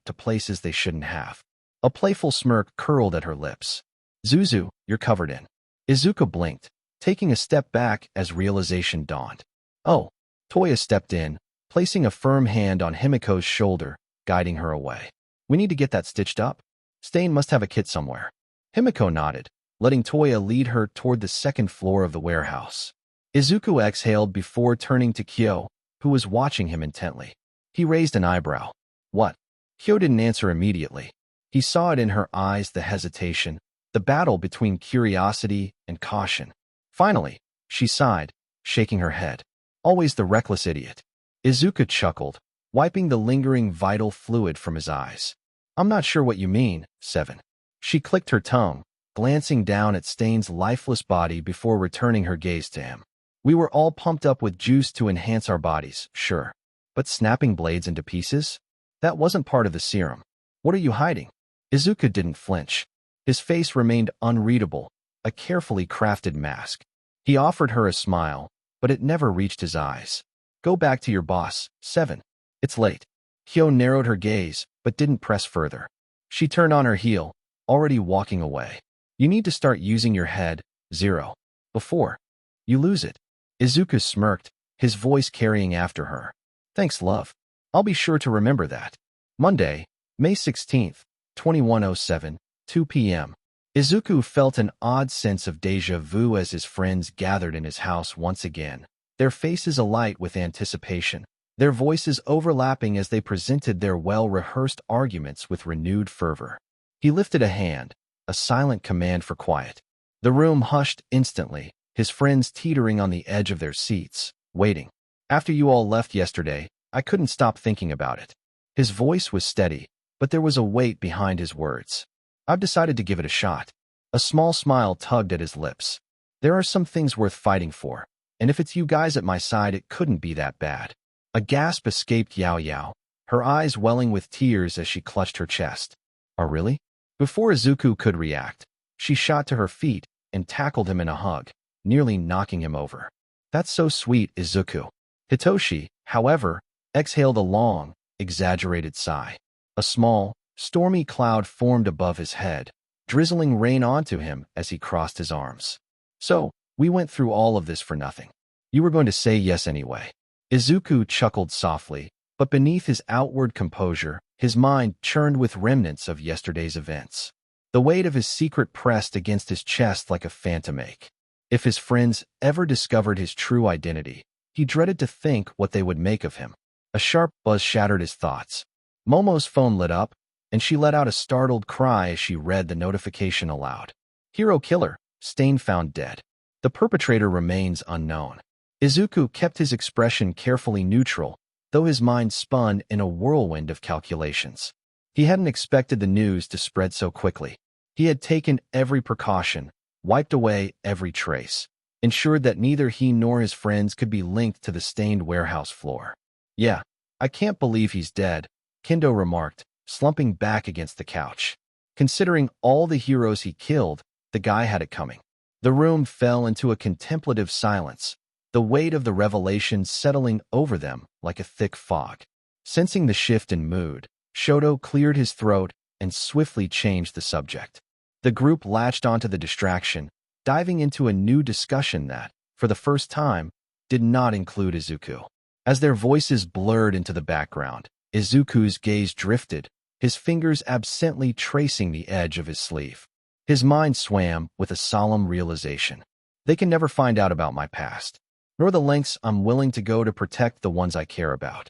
[SPEAKER 2] to places they shouldn't have. A playful smirk curled at her lips. "Zuzu, you're covered in." Izuku blinked, taking a step back as realization dawned. "Oh." Toya stepped in, placing a firm hand on Himiko's shoulder, guiding her away. "We need to get that stitched up. Stain must have a kit somewhere." Himiko nodded, letting Toya lead her toward the second floor of the warehouse. Izuku exhaled before turning to Kyo, who was watching him intently. He raised an eyebrow. "What?" Kyo didn't answer immediately. He saw it in her eyes, the hesitation, the battle between curiosity and caution. Finally, she sighed, shaking her head. "Always the reckless idiot." Izuku chuckled, wiping the lingering vital fluid from his eyes. "I'm not sure what you mean, Seven." She clicked her tongue, glancing down at Stain's lifeless body before returning her gaze to him. "We were all pumped up with juice to enhance our bodies, sure. But snapping blades into pieces? That wasn't part of the serum. What are you hiding?" Izuku didn't flinch. His face remained unreadable, a carefully crafted mask. He offered her a smile, but it never reached his eyes. Go back to your boss, 7. It's late. Hyo narrowed her gaze, but didn't press further. She turned on her heel, already walking away. You need to start using your head, 0. Before you lose it. Izuku smirked, his voice carrying after her. Thanks, love. I'll be sure to remember that. Monday, May 16th, 2107, 2 p.m. Izuku felt an odd sense of déjà vu as his friends gathered in his house once again, their faces alight with anticipation, their voices overlapping as they presented their well-rehearsed arguments with renewed fervor. He lifted a hand, a silent command for quiet. The room hushed instantly, his friends teetering on the edge of their seats, waiting. After you all left yesterday, I couldn't stop thinking about it. His voice was steady, but there was a weight behind his words. I've decided to give it a shot. A small smile tugged at his lips. There are some things worth fighting for, and if it's you guys at my side, it couldn't be that bad. A gasp escaped Yao Yao, her eyes welling with tears as she clutched her chest. Oh, really? Before Izuku could react, she shot to her feet and tackled him in a hug, nearly knocking him over. That's so sweet, Izuku. Hitoshi, however, exhaled a long, exaggerated sigh. A small, stormy cloud formed above his head, drizzling rain onto him as he crossed his arms. So, we went through all of this for nothing. You were going to say yes anyway. Izuku chuckled softly, but beneath his outward composure, his mind churned with remnants of yesterday's events. The weight of his secret pressed against his chest like a phantom ache. If his friends ever discovered his true identity, he dreaded to think what they would make of him. A sharp buzz shattered his thoughts. Momo's phone lit up, and she let out a startled cry as she read the notification aloud. Hero killer, Stain found dead. The perpetrator remains unknown. Izuku kept his expression carefully neutral, though his mind spun in a whirlwind of calculations. He hadn't expected the news to spread so quickly. He had taken every precaution, wiped away every trace, ensured that neither he nor his friends could be linked to the stained warehouse floor. Yeah, I can't believe he's dead, Kendo remarked, slumping back against the couch. Considering all the heroes he killed, the guy had it coming. The room fell into a contemplative silence, the weight of the revelation settling over them like a thick fog. Sensing the shift in mood, Shoto cleared his throat and swiftly changed the subject. The group latched onto the distraction, diving into a new discussion that, for the first time, did not include Izuku. As their voices blurred into the background, Izuku's gaze drifted, his fingers absently tracing the edge of his sleeve. His mind swam with a solemn realization. They can never find out about my past, nor the lengths I'm willing to go to protect the ones I care about.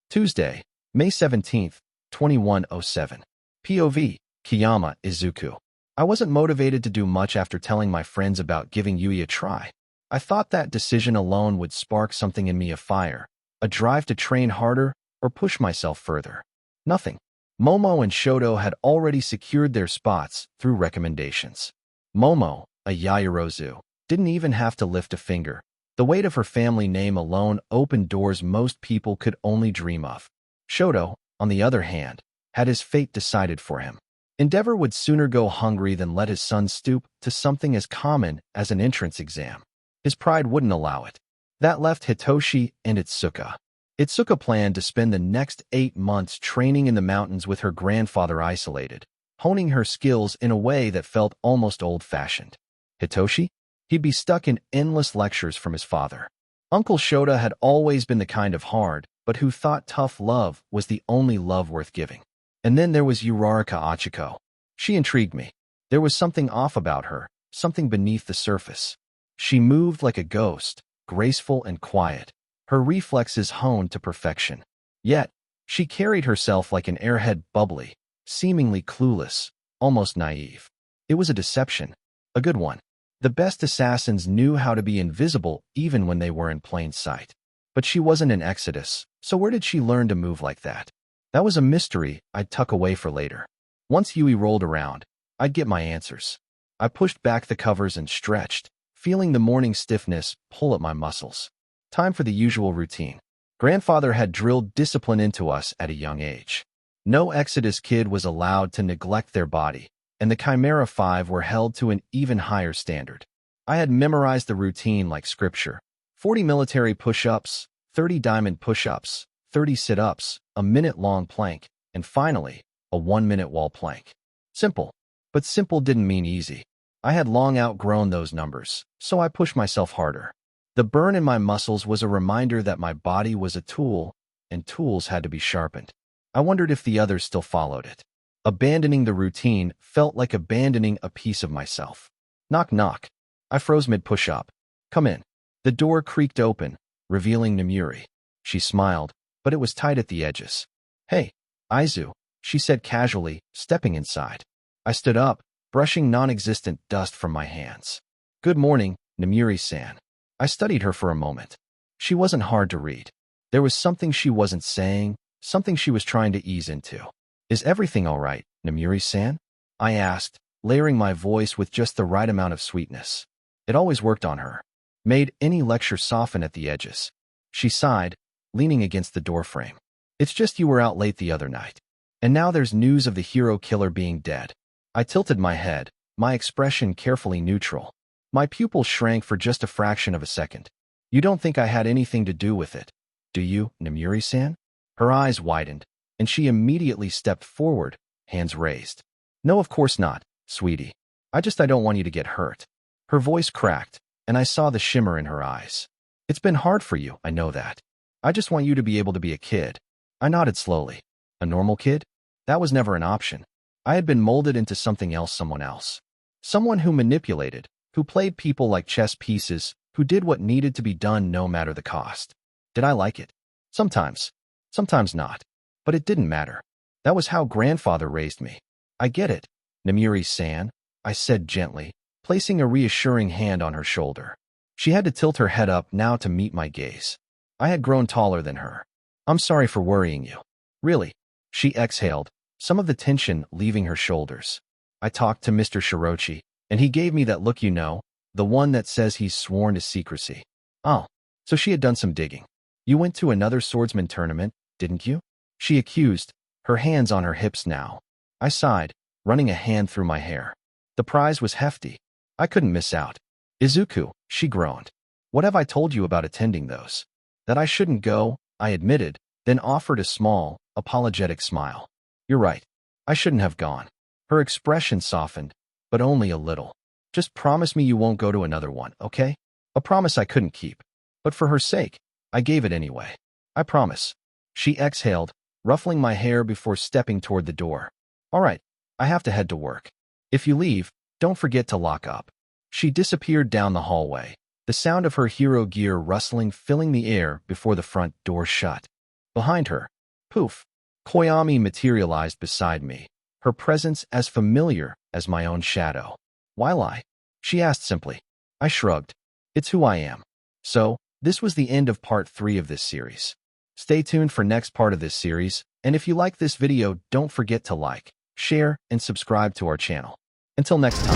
[SPEAKER 2] Tuesday, May 17th, 2107. POV, Kiyama, Izuku. I wasn't motivated to do much after telling my friends about giving Yui a try. I thought that decision alone would spark something in me afire, a drive to train harder or push myself further. Nothing. Momo and Shoto had already secured their spots through recommendations. Momo, a Yaoyorozu, didn't even have to lift a finger. The weight of her family name alone opened doors most people could only dream of. Shoto, on the other hand, had his fate decided for him. Endeavor would sooner go hungry than let his son stoop to something as common as an entrance exam. His pride wouldn't allow it. That left Hitoshi and Itsuka. Itsuka planned to spend the next 8 months training in the mountains with her grandfather isolated, honing her skills in a way that felt almost old-fashioned. Hitoshi? He'd be stuck in endless lectures from his father. Uncle Shota had always been the kind of hard, but who thought tough love was the only love worth giving. And then there was Uraraka Achiko. She intrigued me. There was something off about her, something beneath the surface. She moved like a ghost, graceful and quiet, her reflexes honed to perfection. Yet, she carried herself like an airhead, bubbly, seemingly clueless, almost naive. It was a deception, a good one. The best assassins knew how to be invisible even when they were in plain sight. But she wasn't an Exodus, so where did she learn to move like that? That was a mystery I'd tuck away for later. Once Yui rolled around, I'd get my answers. I pushed back the covers and stretched, feeling the morning stiffness pull at my muscles. Time for the usual routine. Grandfather had drilled discipline into us at a young age. No Exodus kid was allowed to neglect their body, and the Chimera 5 were held to an even higher standard. I had memorized the routine like scripture. 40 military push-ups, 30 diamond push-ups, 30 sit-ups, a minute-long plank, and finally, a 1-minute wall plank. Simple. But simple didn't mean easy. I had long outgrown those numbers, so I pushed myself harder. The burn in my muscles was a reminder that my body was a tool, and tools had to be sharpened. I wondered if the others still followed it. Abandoning the routine felt like abandoning a piece of myself. Knock, knock. I froze mid-push-up. Come in. The door creaked open, revealing Nemuri. She smiled, but it was tight at the edges. Hey, Izu, she said casually, stepping inside. I stood up, brushing non-existent dust from my hands. Good morning, Nemuri-san. I studied her for a moment. She wasn't hard to read. There was something she wasn't saying, something she was trying to ease into. Is everything all right, Nemuri-san? I asked, layering my voice with just the right amount of sweetness. It always worked on her. Made any lecture soften at the edges. She sighed, leaning against the doorframe. It's just you were out late the other night. And now there's news of the hero killer being dead. I tilted my head, my expression carefully neutral. My pupils shrank for just a fraction of a second. You don't think I had anything to do with it, do you, Nemuri-san? Her eyes widened, and she immediately stepped forward, hands raised. No, of course not, sweetie. I don't want you to get hurt. Her voice cracked, and I saw the shimmer in her eyes. It's been hard for you, I know that. I just want you to be able to be a kid. I nodded slowly. A normal kid? That was never an option. I had been molded into something else, someone else. Someone who manipulated, who played people like chess pieces, who did what needed to be done no matter the cost. Did I like it? Sometimes. Sometimes not. But it didn't matter. That was how grandfather raised me. I get it, Nemuri-san, I said gently, placing a reassuring hand on her shoulder. She had to tilt her head up now to meet my gaze. I had grown taller than her. I'm sorry for worrying you. Really? She exhaled, some of the tension leaving her shoulders. I talked to Mr. Shirochi, and he gave me that look, you know, the one that says he's sworn to secrecy. Oh, so she had done some digging. You went to another swordsman tournament, didn't you? She accused, her hands on her hips now. I sighed, running a hand through my hair. The prize was hefty. I couldn't miss out. Izuku, she groaned. What have I told you about attending those? That I shouldn't go, I admitted, then offered a small, apologetic smile. You're right. I shouldn't have gone. Her expression softened, but only a little. Just promise me you won't go to another one, okay? A promise I couldn't keep. But for her sake, I gave it anyway. I promise. She exhaled, ruffling my hair before stepping toward the door. All right, I have to head to work. If you leave, don't forget to lock up. She disappeared down the hallway, the sound of her hero gear rustling filling the air before the front door shut. Behind her, poof, Koyami materialized beside me, her presence as familiar as my own shadow. Why lie? She asked simply. I shrugged. It's who I am. So, this was the end of part 3 of this series. Stay tuned for next part of this series, and if you like this video, don't forget to like, share, and subscribe to our channel. Until next time.